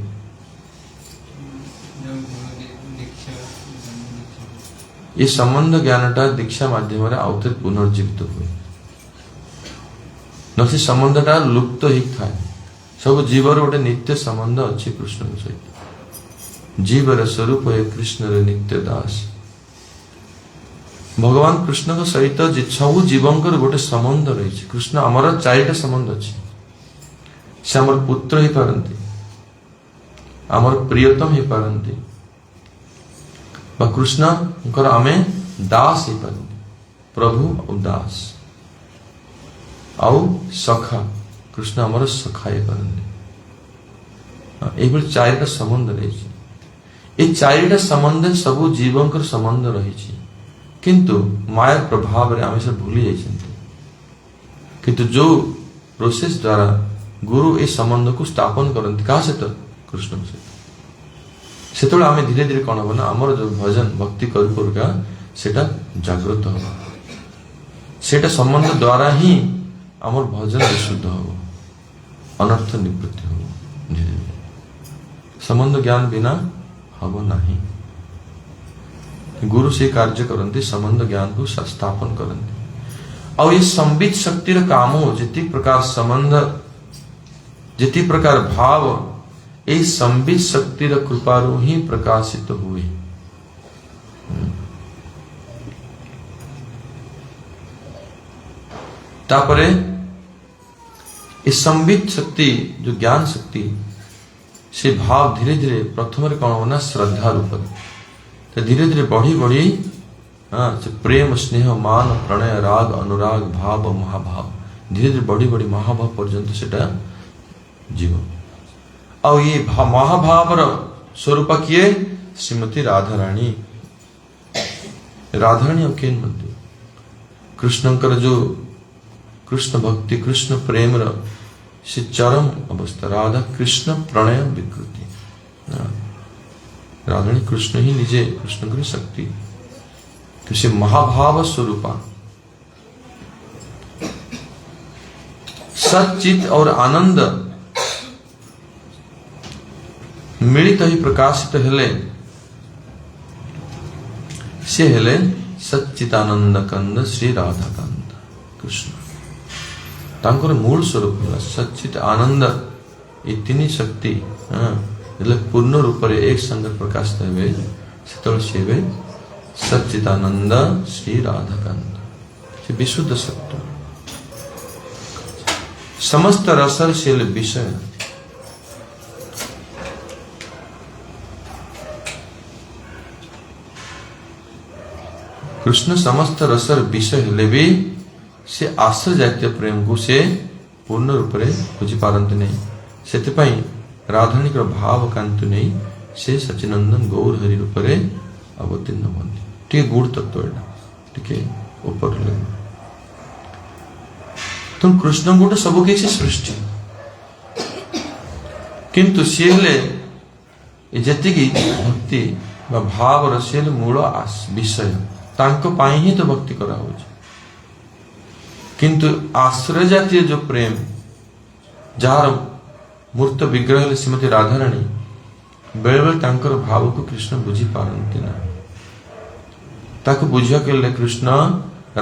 ये संबंध ज्ञानटा दीक्षा माध्यम आउथे पुनर्जीवित हुए न संबंधटा लुप्त ही था सब जीवर गोटे नित्य संबंध अच्छी कृष्ण सहित जीवर स्वरूप है कृष्ण नित्य दास भगवान कृष्ण को सहित सब जीवंकर गोटे संबंध रही कृष्ण आमर चारिटा संबंध अच्छी से आमर पुत्र ही पारंती आमर प्रियतम ही पारंती कृष्ण आमे दास ही पारंती प्रभु और दास आउ सखा कृष्ण आमर सखा ही पारंती ये चारिटा संबंध रही ये चारिटा संबंध सब जीवंकर संबंध रही किंतु माया प्रभाव रे आमे सब भूली जाइछन्ति किंतु जो प्रोसेस द्वारा गुरु ए संबंध को स्थापन करती क्या सहित कृष्ण सहित से आम धीरे धीरे कौन हम ना आमर जो भजन भक्ति करूका सेटा जागृत हम सेटा संबंध द्वारा ही आमर भजन विशुद्ध हो अनर्थ निवृत्ति हो धीरे धीरे संबंध ज्ञान बिना हम नहीं गुरु से कार्य करते संबंध ज्ञान को स्थापन करते और ये संबित शक्तिर काम हो जिति प्रकार संबंध जिति प्रकार भाव ये संबित शक्तिर कृपारु ही प्रकाशित हुए तापरे इस संबित शक्ति जो ज्ञान शक्ति से भाव धीरे धीरे प्रथम कौन होना श्रद्धा रूप तो धीरे धीरे बढ़ी बढ़ी प्रेम स्नेह मान प्रणय राग अनुराग भाव महाभाव धीरे धीरे बढ़ी बढ़ी महाभाव पर्यंत सेटा जीव और ये महाभाव स्वरूप किए श्रीमती राधाराणी और केन मध्य कृष्णकर जो कृष्ण भक्ति कृष्ण प्रेम से चरम अवस्था राधा कृष्ण प्रणय विकृति राधाराणी कृष्ण ही निजे कृष्ण की शक्ति किसी महाभाव स्वरूपा सच्चित और आनंद मिलित ही प्रकाशित हेले से हेले सच्चिदानंद कंद श्री राधा कंद कृष्ण तांकर मूल स्वरूप है सच्चित आनंद ये तीन शक्ति पूर्ण रूप रे एक संग प्रकाशित हुए सेतल सेवे सच्चिदानंद श्री राधा कंद से विशुद्ध सत्य समस्त रसरशील विषय कृष्ण समस्त रसर विषय हेले भी से आश्रय जातीय प्रेम को से पूर्ण रूप रे बुझी पारंती नहीं सेतिपाई राधाराणी भाव कांति नहीं से सचिनंदन गौर हरि रूप रे अवतीर्ण हुअନ୍ତି। ଟିକେ ଗୁଡ଼ ତତ୍ତ୍ୱ ଏଇଟା ଟିକେ ଉପର ଲାଗେ। ତେଣୁ କୃଷ୍ଣ ଗୋଟେ ସବୁ କିଛି ସୃଷ୍ଟି, କିନ୍ତୁ ସିଏ ହେଲେ ଯେତିକି ଭକ୍ତି ବା ଭାବର ସିଏ ହେଲେ ମୂଳ ବିଷୟ, ତାଙ୍କ ପାଇଁ ହିଁ ତ ଭକ୍ତି କରାହଉଛି। କିନ୍ତୁ ଆଶ୍ରୟ ଜାତୀୟ ଯୋଉ ପ୍ରେମ, ଯାହାର ମୂର୍ତ୍ତ ବିଗ୍ରହ ହେଲେ ଶ୍ରୀମତୀ ରାଧାରାଣୀ, ବେଳେବେଳେ ତାଙ୍କର ଭାବକୁ କୃଷ୍ଣ ବୁଝିପାରନ୍ତି ନା। ତାକୁ ବୁଝିବାକୁ ହେଲେ କୃଷ୍ଣ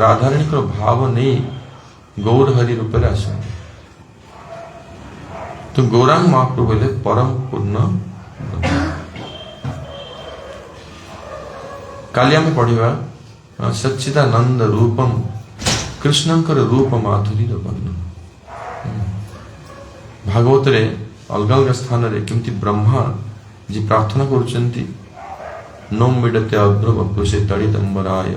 ରାଧାରାଣୀଙ୍କର ଭାବ ନେଇ ଗୌର ହରି ରୂପରେ ଆସନ୍ତି। ତ ଗୌରାଙ୍ଗ ମହାପ୍ରଭୁ ହେଲେ ପରମ ପୂର୍ଣ୍ଣ। କାଲି ଆମେ ପଢିବା ସଚ୍ଚିଦାନନ୍ଦ ରୂପମ, କୃଷ୍ଣଙ୍କର ରୂପ ମାଧୁରୀର ବର୍ଣ୍ଣନ। ଭାଗବତରେ ଅଲଗା ଅଲଗା ସ୍ଥାନରେ କେମିତି ବ୍ରହ୍ମା ଯେ ପ୍ରାର୍ଥନା କରୁଛନ୍ତି ନୋମ ବିଡତେ ଅଭ୍ରବପୁ ସେ ତଳିତମ୍ବରାୟ,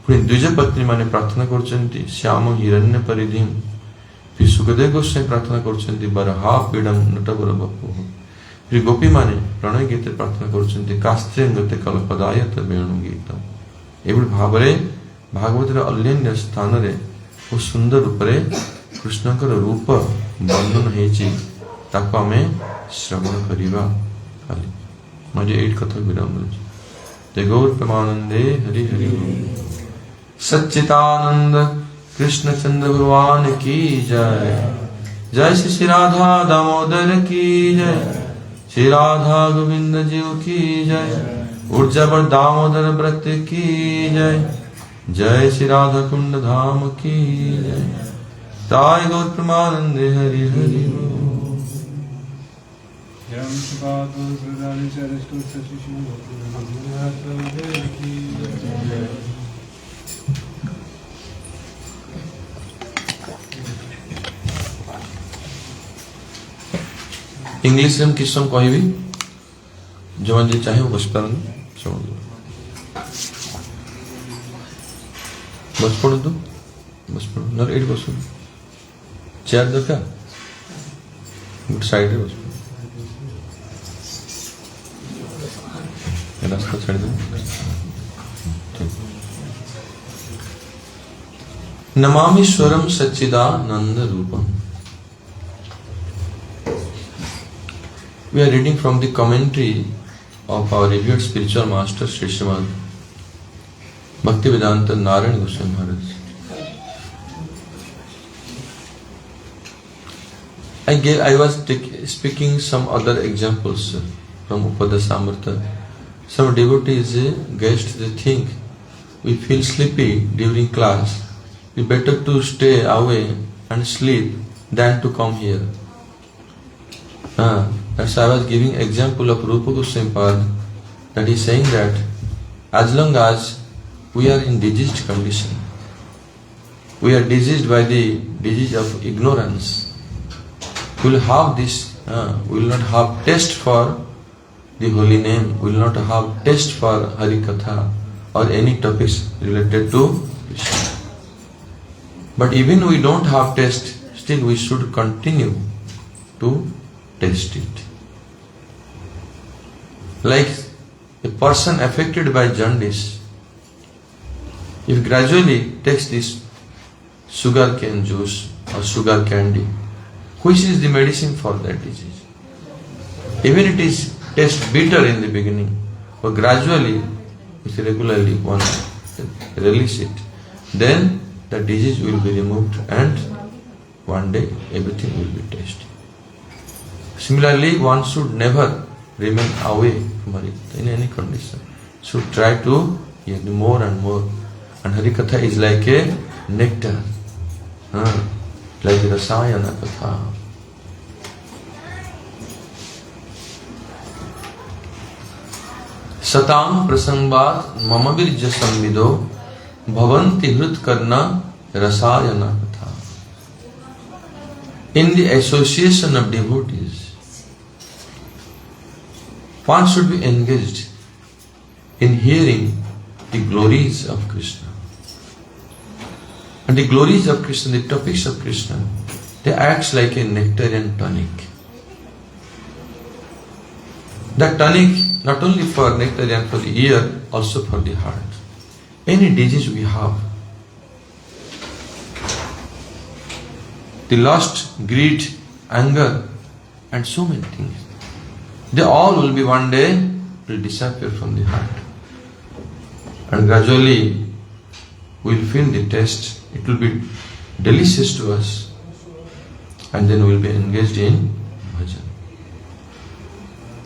ପୁଣି ଦ୍ୱିଜ ପତ୍ନୀ ମାନେ ପ୍ରାର୍ଥନା କରୁଛନ୍ତି ଶ୍ୟାମ ହିରଣ୍ୟ ପରିଧିମ, ସୁଖଦେବ ଗୋସ୍ୱାମୀ ପ୍ରାର୍ଥନା କରୁଛନ୍ତି ବରହା ପୀଡମ ନଟବର ବପୁ, ଗୋପୀ ମାନେ ପ୍ରଣୟ ଗୀତରେ ପ୍ରାର୍ଥନା କରୁଛନ୍ତି କାସ୍ତ୍ରେ ନୃତ୍ୟ କଳପଦାୟତ ବେଣୁ ଗୀତ। ଏଭଳି ଭାବରେ ଭାଗବତର ଅନ୍ୟାନ୍ୟ ସ୍ଥାନରେ ବହୁତ ସୁନ୍ଦର ରୂପରେ କୃଷ୍ଣଙ୍କର ରୂପ ବର୍ଣ୍ଣନ ହେଇଛି, ତାକୁ ଆମେ ଶ୍ରବଣ କରିବା। କାଲି ମୁଁ ଏଇଠି କଥା ବିରାମ ଦଉଛି। गौर प्रेमानंदे हरि हरि। सच्चिदानंद कृष्ण चंद्र भगवान की जय। जय श्री राधा दामोदर की जय। श्री राधा गोविंद जीव की जय। ऊर्जावर दामोदर व्रत की जय। जय श्री राधा कुंड धाम की जय। ताय गौर प्रेमानंदे हरि हरि। इंग्लिश में किस समय कहबी जो मैंने चाहे वो बस पर बस पढ़ो तो बस पढ़ो नर एट बस चेयर दरकार गुड साइड रे बस रास्ता छाड़ दो। नमामीश्वरम सच्चिदानंद रूपम। We are reading from the commentary of our revered spiritual master Sri Srimad Bhaktivedanta Narayana Goswami Maharaj. I was speaking some other examples from Upadasamrita. Some devotees guests, they think we feel sleepy during class, it's better to stay away and sleep than to come here. That's why I was giving example of Rupa Goswami Pad, that he is saying that as long as we are in diseased condition, we are diseased by the disease of ignorance, we will have this, we will not have taste for the holy name, we will not have taste for Hari Katha or any topics related to Krishna. But even we don't have taste, still we should continue to taste it. Like a person affected by jaundice, if gradually takes this sugar cane juice or sugar candy, which is the medicine for that disease? Even it is taste bitter in the beginning, but gradually, if regularly one release it, then the disease will be removed and one day everything will be tasty. Similarly, one should never remain away from Hari Katha in any condition. Should try to hear more and more. And Hari Katha is like a nectar, like Rasayana Katha. सताम प्रसंगात मम बीर्ज संविदो भवन्ति हृत करना रसायना कथा. In the association of devotees, one should be engaged in hearing the glories of Krishna. And the glories of Krishna, the topics of Krishna, they act like a nectar and tonic. That tonic not only for nectar and for the ear, also for the heart. Any disease we have, the lust, greed, anger, and so many things, they all will be one day will disappear from the heart. And gradually we will feel the taste. It will be delicious to us. And then we will be engaged in bhajan.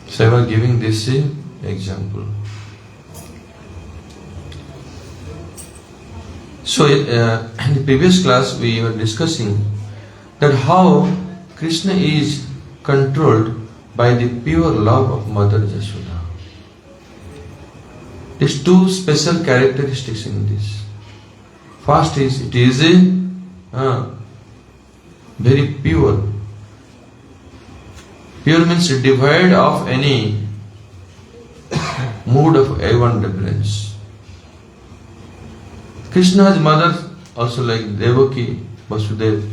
So I was giving this example. So in the previous class we were discussing that how Krishna is controlled by the pure love of Mother Yashoda. There's two special characteristics in this. First is it is very pure. Pure means devoid of any mood of avarice. Krishna's mother also like Devaki, Vasudeva.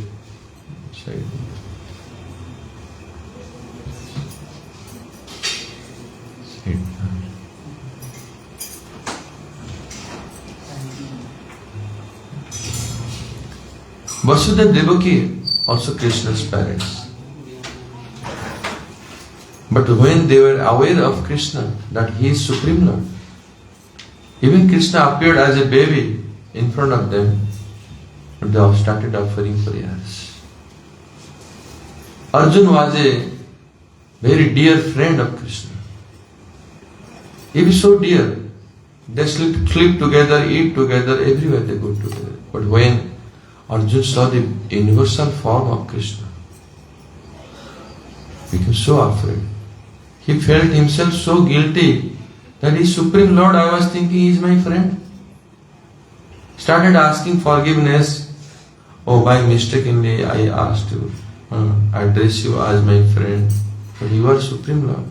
Vasudeva, Devaki, also Krishna's parents. But when they were aware of Krishna, that he is Supreme Lord, even Krishna appeared as a baby in front of them, and they started offering prayers. Arjuna was a very dear friend of Krishna. He was so dear. They sleep together, eat together, everywhere they go together. But when Arjuna saw the universal form of Krishna, he became so afraid. He felt himself so guilty that he is Supreme Lord. I was thinking he is my friend. Started asking forgiveness. Oh, by mistakenly I asked you, address you as my friend. But you are Supreme Lord.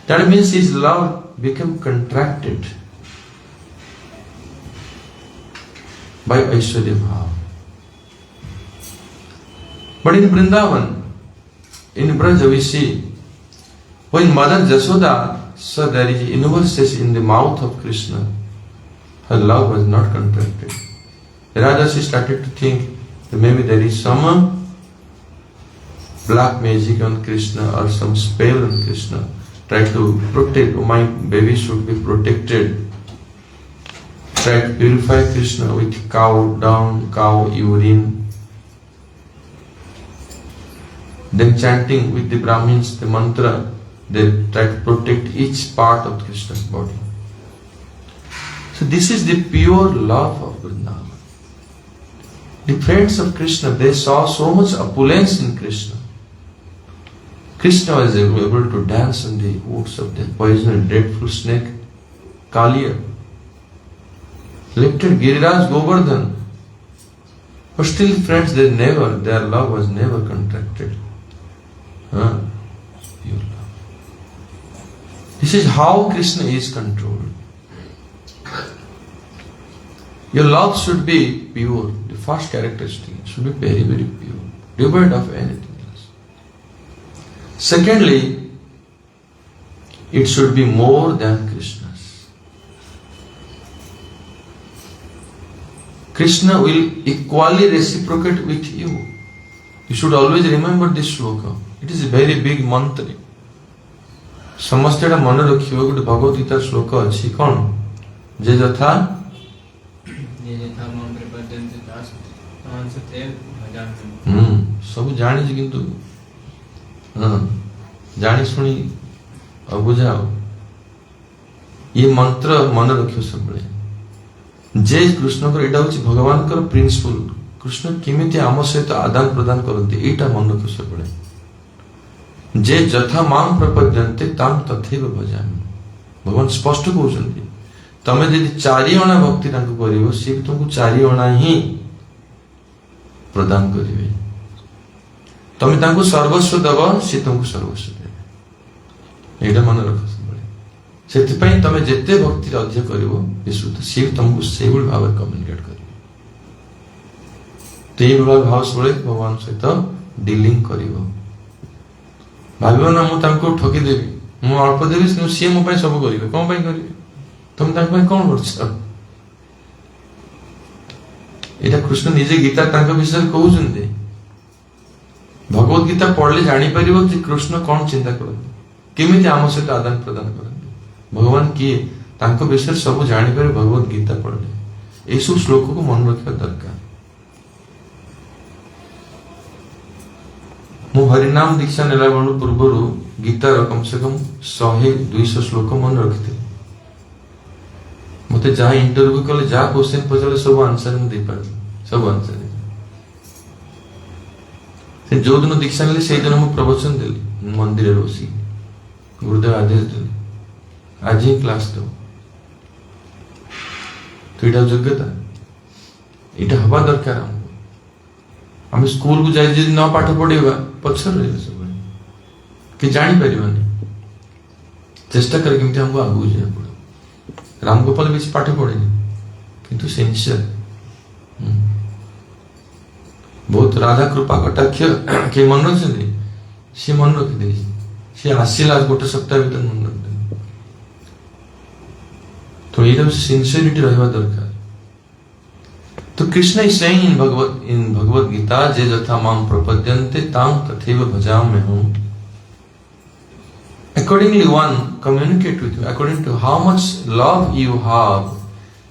That means his love became contracted by Aishwarya Bhav. But in Vrindavan, in Braja we see, when Mother Yashoda saw there is universes in the mouth of Krishna, her love was not contracted. Radha started to think that maybe there is some black magic on Krishna or some spell on Krishna. Try to protect, my baby should be protected. Try to purify Krishna with cow dung, cow urine. Then chanting with the Brahmins the mantra, they try to protect each part of Krishna's body. So this is the pure love of Vrindavan. The friends of Krishna, they saw so much opulence in Krishna. Krishna was able to dance on the woods of the poisonous dreadful snake, Kaliya. Lifted Giriraj Govardhan. But still friends, their love was never contracted. Pure love. This is how Krishna is controlled. Your love should be pure. The first characteristic should be very, very pure, devoid of anything else. Secondly, it should be more than Krishna's. Krishna will equally reciprocate with you. You should always remember this shloka. It is a very big mantra. ସମସ୍ତେ ଏଟା ମନେ ରଖିବ ଗୋଟେ ଭଗବତ ଗୀତା ଶ୍ଲୋକ ଅଛି କଣ ଯେ ଯଥା ସବୁ ଜାଣିଛି କିନ୍ତୁ ଜାଣି ଶୁଣି ଅବୁଝା ଇଏ ମନ୍ତ୍ର ମନେ ରଖିବ ସବୁବେଳେ ଯେ କୃଷ୍ଣଙ୍କର ଏଇଟା ହଉଛି ଭଗବାନଙ୍କର ପ୍ରିନ୍ସିପଲ କୃଷ୍ଣ କେମିତି ଆମ ସହିତ ଆଦାନ ପ୍ରଦାନ କରନ୍ତି ଏଇଟା ମନେ ରଖିବ ସବୁବେଳେ जे जथा मां प्रपद्यन्ते तां तथैव भजामि भगवान स्पष्ट कहउछन्ति तमे यदि चारि अणा भक्ति तांको करिवो से भी तुमको चारि अणा ही प्रदान करिवे तमे तांको सर्वस्व दबो से तुमको सर्वस्व देबे एटा मन रख सबले सेति पई तमे जेते भक्ति अधिक करिवो विशुद्ध से तुमको सेबुल भाव कम्युनिकेट करिवे तेई भाव सबले भगवान सहित डीलिंग करिवो भाविव ना मु तांको ठकी देबी ମୁଁ ଅଳ୍ପ ଦେବି କିନ୍ତୁ ସିଏ ମୋ ପାଇଁ ସବୁ କରିବେ। କଣ ପାଇଁ କରିବେ? ତମେ ତାଙ୍କ ପାଇଁ କଣ କରୁଛ? ଏଇଟା କୃଷ୍ଣ ନିଜେ ଗୀତା ତାଙ୍କ ବିଷୟରେ କହୁଛନ୍ତି। ଭଗବତ ଗୀତା ପଢିଲେ ଜାଣିପାରିବ ଯେ କୃଷ୍ଣ କଣ ଚିନ୍ତା କରନ୍ତି, କେମିତି ଆମ ସହିତ ଆଦାନ ପ୍ରଦାନ କରନ୍ତି, ଭଗବାନ କିଏ, ତାଙ୍କ ବିଷୟରେ ସବୁ ଜାଣିପାରିବ ଭଗବତ ଗୀତା ପଢିଲେ। ଏଇସବୁ ଶ୍ଲୋକକୁ ମନେ ରଖିବା ଦରକାର। ମୁଁ ହରିନାମ ଦୀକ୍ଷା ନେଲା ବେଳ ପୂର୍ବରୁ ଗୀତାର କମ ସେ କମ 100-200 ଶ୍ଲୋକ ମନେ ରଖିଥିଲି। ମତେ ଯାହା ଇଣ୍ଟରଭ୍ୟୁ କଲେ, ଯାହା କ୍ୱେଶ୍ଚନ ପଚାରିଲେ ସବୁ ଆନ୍ସର ମୁଁ ଦେଇପାରିଲି, ସବୁ ଆନ୍ସର। ସେ ଯୋଉଦିନ ଦୀକ୍ଷା ନେଲି ସେଇଦିନ ମୁଁ ପ୍ରବଚନ ଦେଲି ମନ୍ଦିରରେ ବସିକି, ଗୁରୁଦେବ ଆଦେଶ ଦେଲେ ଆଜି ହିଁ କ୍ଲାସ ଦେବ। ତ ଏଇଟା ଯୋଗ୍ୟତା, ଏଇଟା ହବା ଦରକାର। ଆମେ ସ୍କୁଲକୁ ଯାଇ ଯଦି ନ ପାଠ ପଢେଇବା ପଛରେ ରହିବା, ସବୁବେଳେ କି ଜାଣିପାରିବାନି। ଚେଷ୍ଟା କରେ କେମିତି ଆମକୁ ଆଗକୁ ଯିବାକୁ ପଡିବ। ରାମଗୋପାଳ ବେଶୀ ପାଠ ପଢେନି କିନ୍ତୁ ସିନସିୟର, ବହୁତ ରାଧା କୃପା କଟାକ୍ଷ କିଏ ମନେ ରଖିଛନ୍ତି? ସିଏ ମନେ ରଖିଦେଇଛି। ସିଏ ଆସିଲା ଗୋଟେ ସପ୍ତାହ ଭିତରେ ମନେ ରଖିଦେଲା। ତ ଏଇଟା ସିନସିୟରିଟି ରହିବା ଦରକାର। तो Krishna is saying in Bhagavad Gita, je jatha mam prapadyante tam tatheva bhajamyaham. Accordingly, one communicate with you according to how much love you have.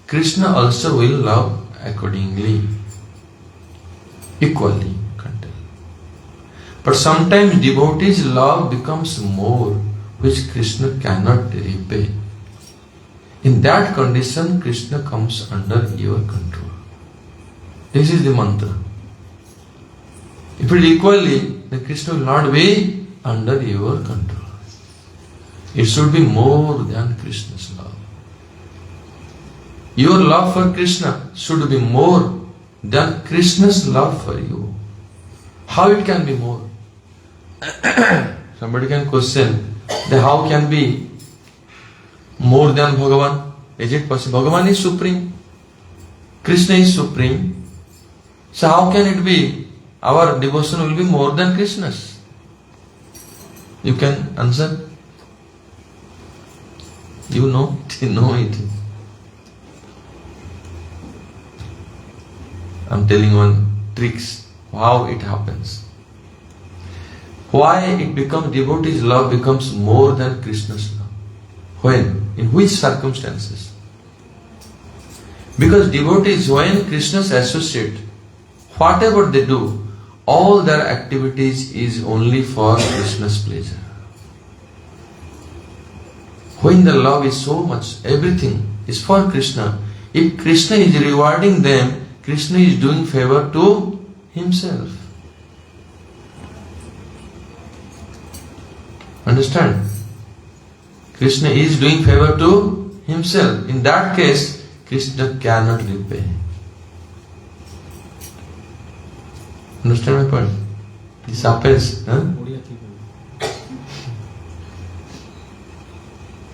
Krishna also will love accordingly, equally. But sometimes devotees' love becomes more, which Krishna cannot repay. In that condition, Krishna comes under your control. This is the mantra. If it is equally, then Krishna will not be under your control. It should be more than Krishna's love. Your love for Krishna should be more than Krishna's love for you. How it can be more? Somebody can question that how can be more than Bhagavan? Is it possible? Bhagavan is supreme. Krishna is supreme. So how can it be our devotion will be more than Krishna's? You can answer? You know it. I'm telling one tricks how it happens. Why it becomes devotee's love becomes more than Krishna's love? When? In which circumstances? Because devotees, when Krishna's associate, whatever they do, all their activities is only for Krishna's pleasure. When the love is so much, everything is for Krishna. If Krishna is rewarding them, Krishna is doing favor to himself. Understand? Krishna is doing favor to himself. In that case, Krishna cannot repay. Understand my point? This happens.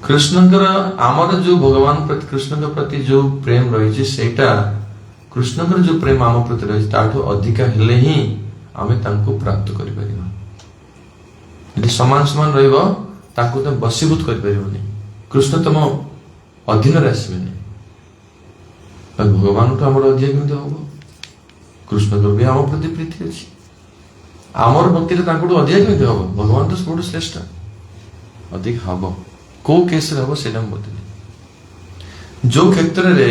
कृष्णଙ୍କର ଆମର ଯୋଉ ଭଗବାନ ପ୍ରତି କୃଷ୍ଣଙ୍କ ପ୍ରତି ଯୋଉ ପ୍ରେମ ରହିଛି ସେଇଟା କୃଷ୍ଣଙ୍କର ଯୋଉ ପ୍ରେମ ଆମ ପ୍ରତି ରହିଛି ତାଠୁ ଅଧିକା ହେଲେ ହିଁ ଆମେ ତାଙ୍କୁ ପ୍ରାପ୍ତ କରିପାରିବା। ଯଦି ସମାନ ସମାନ ରହିବ ତାଙ୍କୁ ତ ବଶୀଭୂତ କରିପାରିବନି, କୃଷ୍ଣ ତମ ଅଧୀନରେ ଆସିବେନି। ଭଗବାନଠୁ ଆମର ଅଧିକା କେମିତି ହବ? କୃଷ୍ଣଙ୍କର ବି ଆମ ପ୍ରତି ପ୍ରୀତି ଅଛି, ଆମର ଭକ୍ତିରେ ତାଙ୍କଠୁ ଅଧିକା କେମିତି ହବ? ଭଗବାନ ତ ସବୁଠୁ ଶ୍ରେଷ୍ଠ, ଅଧିକ ହବ। କୋଉ କେସରେ ହବ ସେଇଟା ମୁଁ ବତେଇଲି। ଯୋଉ କ୍ଷେତ୍ରରେ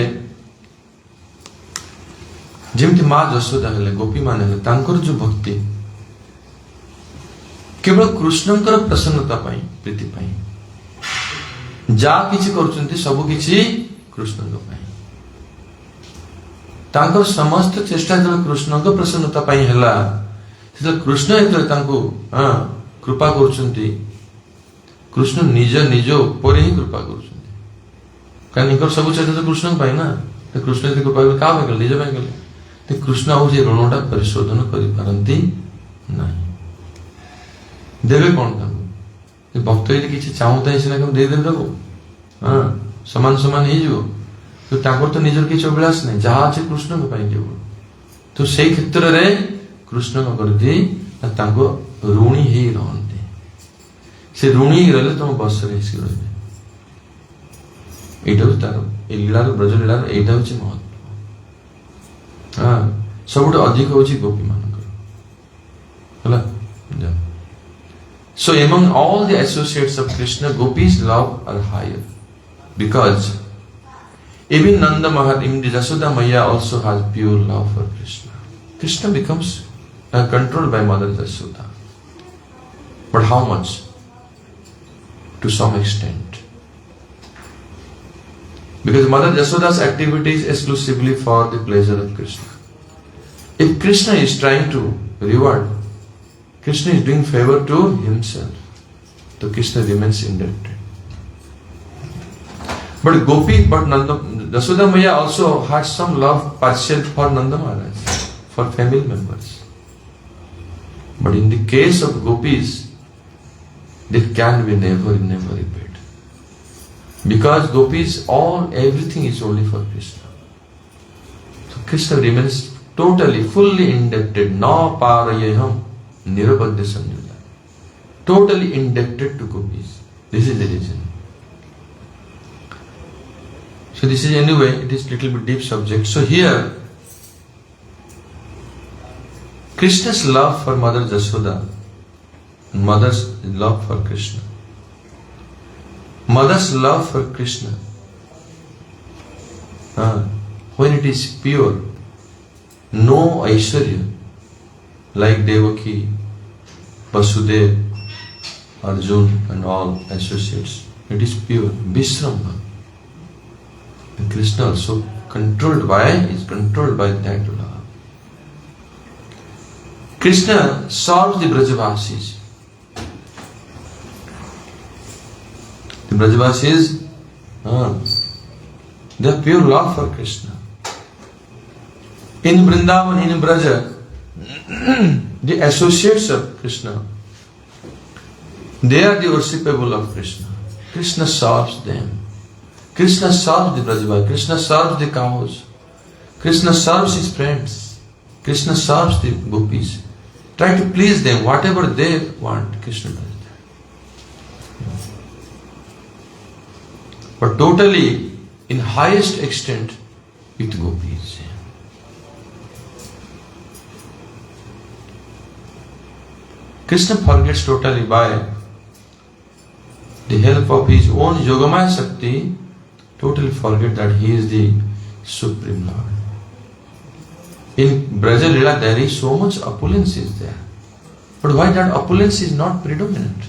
ଯେମିତି ମା ଯଶୋଦା ହେଲେ, ଗୋପୀ ମାନେ ହେଲେ, ତାଙ୍କର ଯୋଉ ଭକ୍ତି କେବଳ କୃଷ୍ଣଙ୍କର ପ୍ରସନ୍ନତା ପାଇଁ, ପ୍ରୀତି ପାଇଁ, ଯାହା କିଛି କରୁଛନ୍ତି ସବୁ କିଛି କୃଷ୍ଣଙ୍କ ପାଇଁ। ତାଙ୍କର ସମସ୍ତ ଚେଷ୍ଟା ଯେତେବେଳେ କୃଷ୍ଣଙ୍କ ପ୍ରସନ୍ନତା ପାଇଁ ହେଲା, ସେତେବେଳେ କୃଷ୍ଣ ଯେତେବେଳେ ତାଙ୍କୁ କୃପା କରୁଛନ୍ତି, କୃଷ୍ଣ ନିଜ ଉପରେ ହିଁ କୃପା କରୁଛନ୍ତି। କାରଣ ତାଙ୍କର ସବୁ ଚେଷ୍ଟା ତ କୃଷ୍ଣଙ୍କ ପାଇଁ ନା। କୃଷ୍ଣ ଯଦି କୃପା କଲେ କାହା ପାଇଁ କଲେ? ନିଜ ପାଇଁ କଲେ। କୃଷ୍ଣ ଆଉ ସେ ଋଣଟା ପରିଶୋଧନ କରିପାରନ୍ତି ନାହିଁ। ଦେବେ କଣ ତାଙ୍କୁ? ଭକ୍ତ ଯଦି କିଛି ଚାହୁଁଥାଏ ସିନା କେମିତି ଦେଇଦେବେ ତାକୁ? ସମାନ ସମାନ ହେଇଯିବ। ତାଙ୍କର ତ ନିଜର କିଛି ଅଭିଳାଷ ନାହିଁ, ଯାହା ଅଛି କୃଷ୍ଣଙ୍କ ପାଇଁ କେବଳ। ତ ସେଇ କ୍ଷେତ୍ରରେ କୃଷ୍ଣ କଣ କରନ୍ତି ନା ତାଙ୍କୁ ଋଣୀ ହେଇ ରହନ୍ତି। से ऋणी रहे तुम बस रही रही एटा तार लीलार ब्रज लीलार एटा हूँ महत्व हाँ सब अधिक हूँ गोपी मानकर So among all the associates of Krishna, Gopis' love are higher. Because even Nanda Maharaj, Jasoda Maya also has pure love for Krishna. Krishna becomes controlled by Mother Jasoda. But how much? To some extent. Because Mother Jasoda's activity is exclusively for the pleasure of Krishna. If Krishna is trying to reward, Krishna is doing favor to himself. So Krishna remains indebted. But Jasoda Maya also had some love partial for Nanda Maharaj, for family members. But in the case of gopis, there can be never repaid. Because gopis, everything is only for Krishna. So Krishna remains totally, fully indebted. Na parayaham nirabadya sanjula. Totally indebted to gopis. This is the reason. So this is anyway, it is little bit deep subject. So here, Krishna's love for Mother Jasoda, and mother's love for Krishna. Mother's love for Krishna, when it is pure, no Aishwarya, like Devaki, Vasudev, Arjun and all associates. It is pure, Vishrambha. And Krishna also is controlled by that love. Krishna serves the Brajavasis. The Brajavasis, they have pure love for Krishna. In Vrindavan, in Braja, the associates of Krishna, they are the worshipable of Krishna. Krishna serves them. Krishna serves the Brajavasi. Krishna serves the cows. Krishna serves his friends. Krishna serves the gopis. Try to please them. Whatever they want, Krishna does that. But totally, in highest extent, with gopis. Krishna forgets totally by the help of his own Yogamaya Shakti, totally forget that he is the Supreme Lord. In Braja Lila there is so much opulence is there. But why that opulence is not predominant?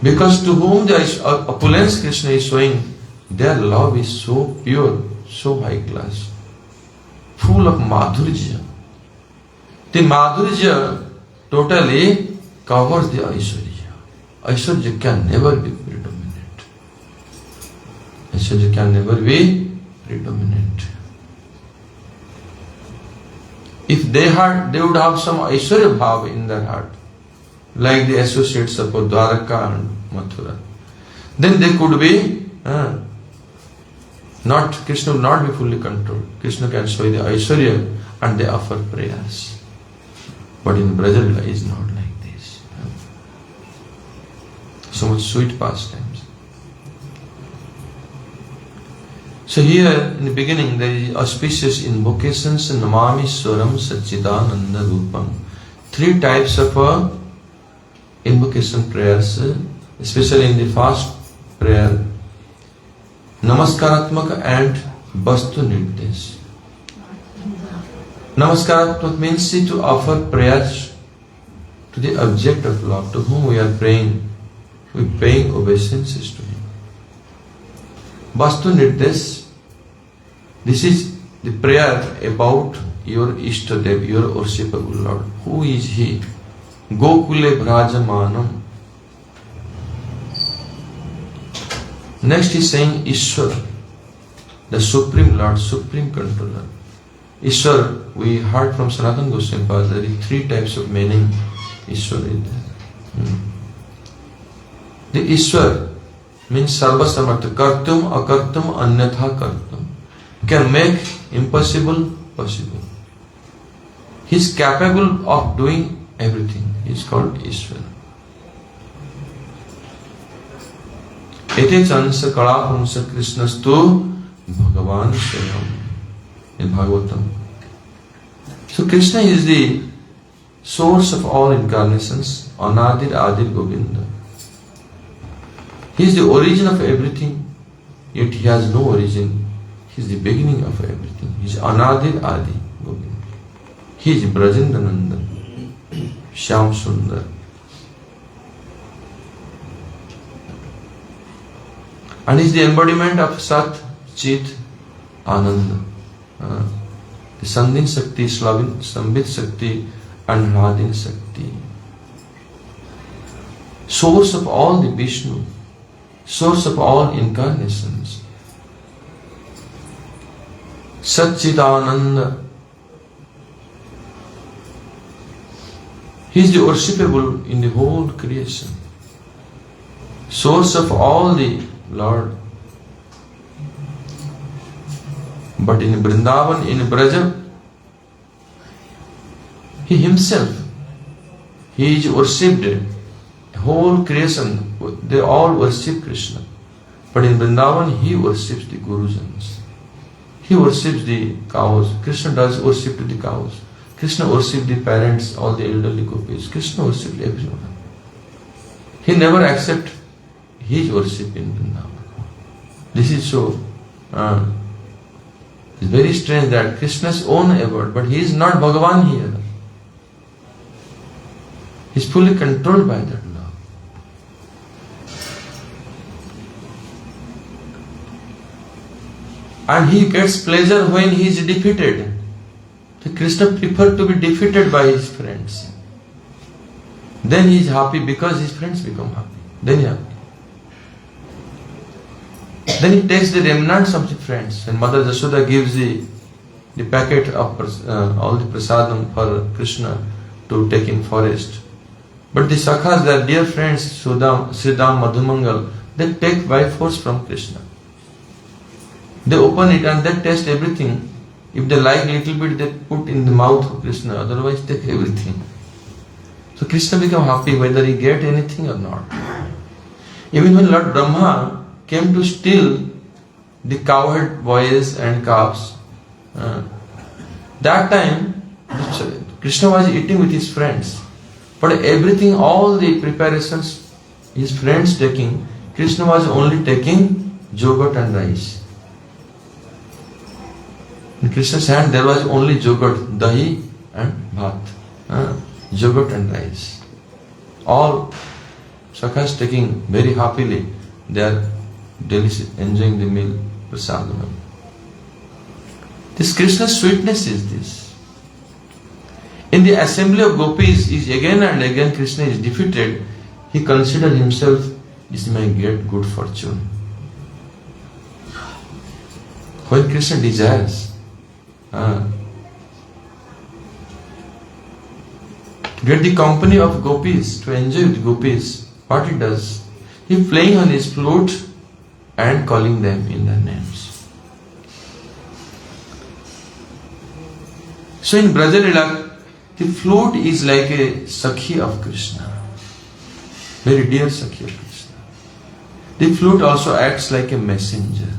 Because to whom the opulence Krishna is showing, their love is so pure, so high class, full of madhurya. The madhurya totally covers the Aishwarya. Aishwarya can never be predominant. Aishwarya can never be predominant. If they would have some Aishwarya bhava in their heart, like the associates of Dwaraka and Mathura, then they could be Krishna would not be fully controlled. Krishna can show the Aishwarya and they offer prayers. But in Brajalila is not like this. So much sweet pastimes. So here in the beginning there is auspicious invocations, Namami Swaram Satchidananda Rupam. 3 types of invocation prayers, especially in the fast prayer. Namaskaratmaka and Vastu Nirdesh. Namaskaratmaka means to offer prayers to the object of love, to whom we are praying. We are paying obeisances to him. Vastu Nirdesh, this is the prayer about your Ishtadev, your worshipable Lord. Who is he? Gokule Brajamanam. Next he is saying Ishwar, the Supreme Lord, Supreme Controller. Ishwar, we heard from Sanatana Goswami, there are 3 types of meaning Ishwar is there. The Ishwar means Sarva Samartha, Kartum, Akartum, Anyatha Kartum. Can make impossible possible. He is capable of doing everything. He is called Ishwar. Ete chansa kala pumsa Krishnastu Bhagavan Swayam in Bhagavatam. So Krishna is the source of all incarnations, Anadir Adir Govinda. He is the origin of everything, yet he has no origin. He is the beginning of everything. He is Anadir Adi Govinda. He is Brajendananda, Shyam Sundar. And he is the embodiment of Sat, Chit, Ananda. The Sandhin Shakti, Sambit Shakti and Radhin Shakti. Source of all the Vishnu, source of all incarnations. Satchitananda. He is the worshipable in the whole creation. Source of all the Lord. But in Vrindavan, in Braja, he himself, he is worshipped. Whole creation, they all worship Krishna. But in Vrindavan, he worships the Gurujans. He worships the cows. Krishna does worship to the cows. Krishna worships the parents, all the elderly gopis. Krishna worships everyone. He never accepts his worship in Vrindavan. This is so. It's very strange that Krishna's own abode, but he is not Bhagavan here. He is fully controlled by that love. And he gets pleasure when he is defeated. So Krishna prefers to be defeated by his friends. Then he is happy because his friends become happy. Then he is happy. Then he takes the remnants of the friends. And Mother Yashoda gives the packet of all the prasadam for Krishna to take in forest. But the Sakhas, their dear friends, Sridham, Madhumangal, they take by force from Krishna. They open it and they taste everything. If they like little bit, they put in the mouth of Krishna. Otherwise, take everything. So Krishna become happy whether he get anything or not. Even when Lord Brahma came to steal the cowherd boys and calves, that time Krishna was eating with his friends. But everything, all the preparations, his friends taking, Krishna was only taking yogurt and rice. In Krishna's hand there was only yogurt, dahi and bhat. Yogurt and rice. All Sakhas taking very happily, they are delicious, enjoying the meal, prasadam. This Krishna's sweetness is this. In the assembly of gopis, is again and again Krishna is defeated. He considers himself, this may get good fortune. When Krishna desires get the company of gopis, to enjoy with gopis, what he does? He playing on his flute and calling them in their names. So in Brajalila, the flute is like a Sakhi of Krishna, very dear Sakhi of Krishna. The flute also acts like a messenger.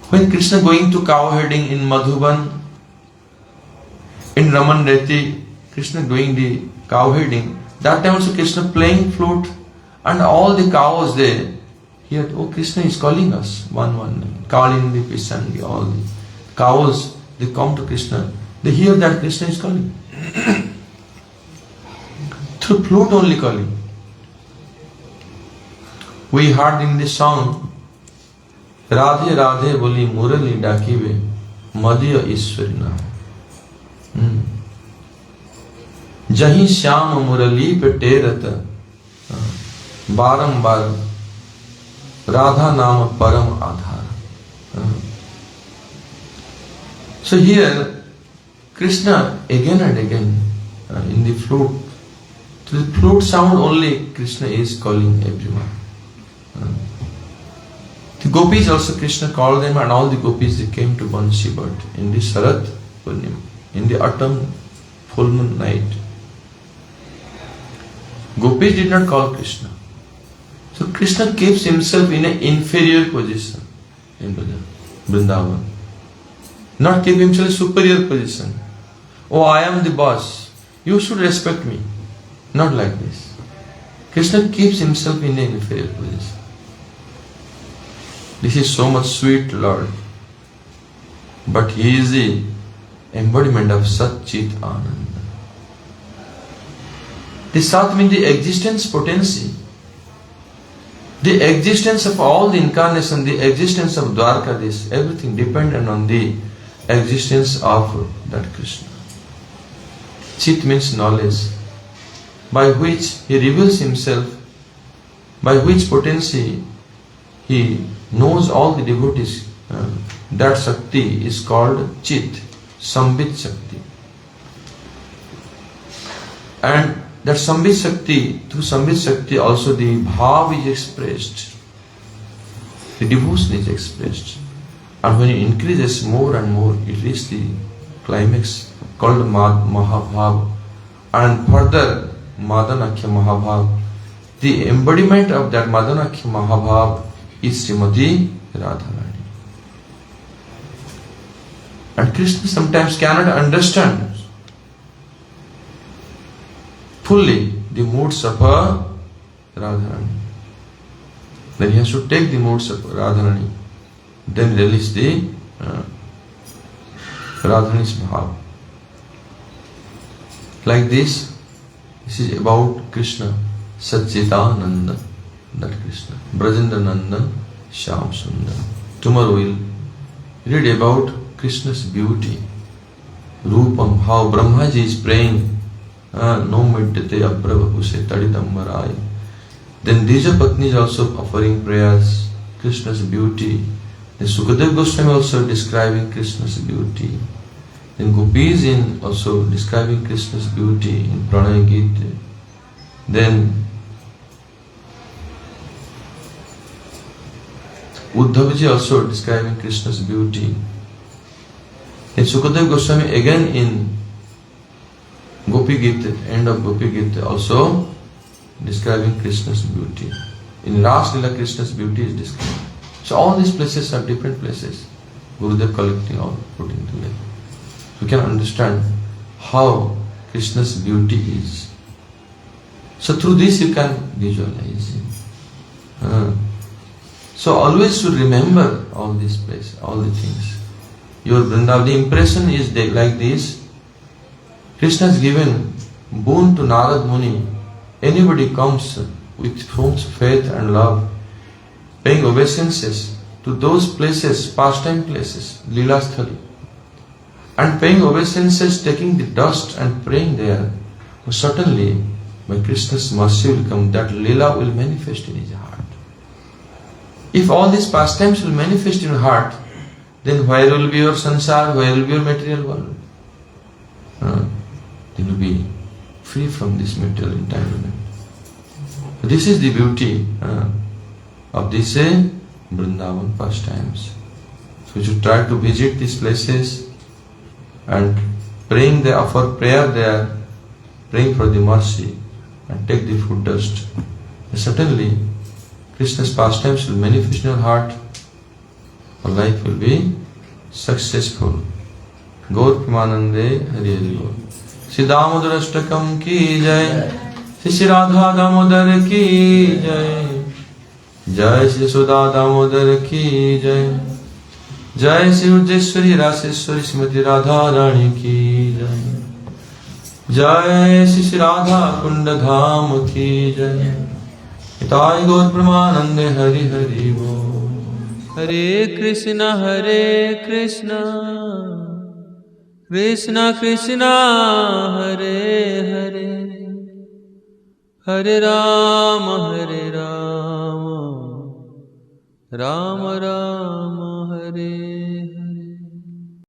When Krishna going to cow herding in Madhuban, in Raman Reti, Krishna doing the cow herding, that time also Krishna playing flute, and all the cows they hear, oh, Krishna is calling us, one name, Kalindi, Pisangi, all the cows, they come to Krishna, they hear that Krishna is calling. Through flute only calling. We heard in the song, Radhe Radhe Boli Murali Dakive Madhya Ishwarina. Jahi Shyam Murali pe Terata Barambar Radha Nama Param Adhar. So here Krishna again and again in the flute, to the flute sound only Krishna is calling everyone. The gopis also Krishna called them, and all the gopis they came to Bansi Bhat in the Sharat Purnima, in the autumn full moon night. Gopis did not call Krishna. So Krishna keeps himself in an inferior position in Vrindavan. Not keep himself in superior position. Oh, I am the boss. You should respect me. Not like this. Krishna keeps himself in an inferior position. This is so much sweet Lord. But he is the embodiment of Sat Chit Ananda. The Sat means the existence potency. The existence of all the incarnation, the existence of Dwarkadish, everything dependent on the existence of that Krishna. Chit means knowledge, by which he reveals himself, by which potency he knows all the devotees. That Shakti is called Chit, Sambit Shakti. And that Sambit Shakti, through Sambit Shakti also the Bhav is expressed, the devotion is expressed. And when it increases more and more, it reaches the climax called Mahabhav. And further, Madanakhya Mahabhav. The embodiment of that Madanakhya Mahabhav is Srimati Radharani. And Krishna sometimes cannot understand fully the moods of Radharani. Then he has to take the moods of Radharani, then release the Radharani's bhav. Like this is about Krishna, Satchitananda, that Krishna, Brajendra Nandan, Shyam Sundar. Tomorrow we'll read about Krishna's beauty, Rupam, how Brahmaji is praying, no midyate abrabhuse tadidambarai. Then Dija Patni is also offering prayers, Krishna's beauty. Then Sukadeva Goswami also describing Krishna's beauty. Then Gopis in also describing Krishna's beauty in Pranaya Gita. Then Uddhavji also describing Krishna's beauty. Then Sukadeva Goswami again in Gopi Gita, end of Gopi Gita, also describing Krishna's beauty. In Ras Lila, Krishna's beauty is described. So all these places are different places. Gurudev collecting all, putting together. You can understand how Krishna's beauty is. So through this you can visualize it. So always should remember all these places, all the things. Your Vrindavan, the impression is like this. Krishna has given boon to Narad Muni. Anybody comes with faith and love, paying obeisances to those places, pastime places, Leela Sthali, and paying obeisances, taking the dust and praying there, certainly by Krishna's mercy will come, that Leela will manifest in his heart. If all these pastimes will manifest in your heart, then where will be your sansar, where will be your material world? You will be free from this material entanglement. This is the beauty of these Vrindavan pastimes. So you should try to visit these places and praying there, offer prayer there, praying for the mercy and take the food dust. And certainly Krishna's pastimes will manifest in your heart. Your life will be successful. Gaur Premanande Hari Hari Gaur. Shri Damodar Ashtakam ki jai, Shri Radha Damodar ki jai, Jai Shri Sudha Damodar ki jai, Jai Shri Ujjeshwari Raseshwari Srimati Radha Rani ki jai, Jai Shri Radha Kunda Dham ki jai. Itai Gaur Premanande Hari Hari Gaur. Hare Krishna Krishna Krishna Hare Hare Hare Rama Rama Rama Hare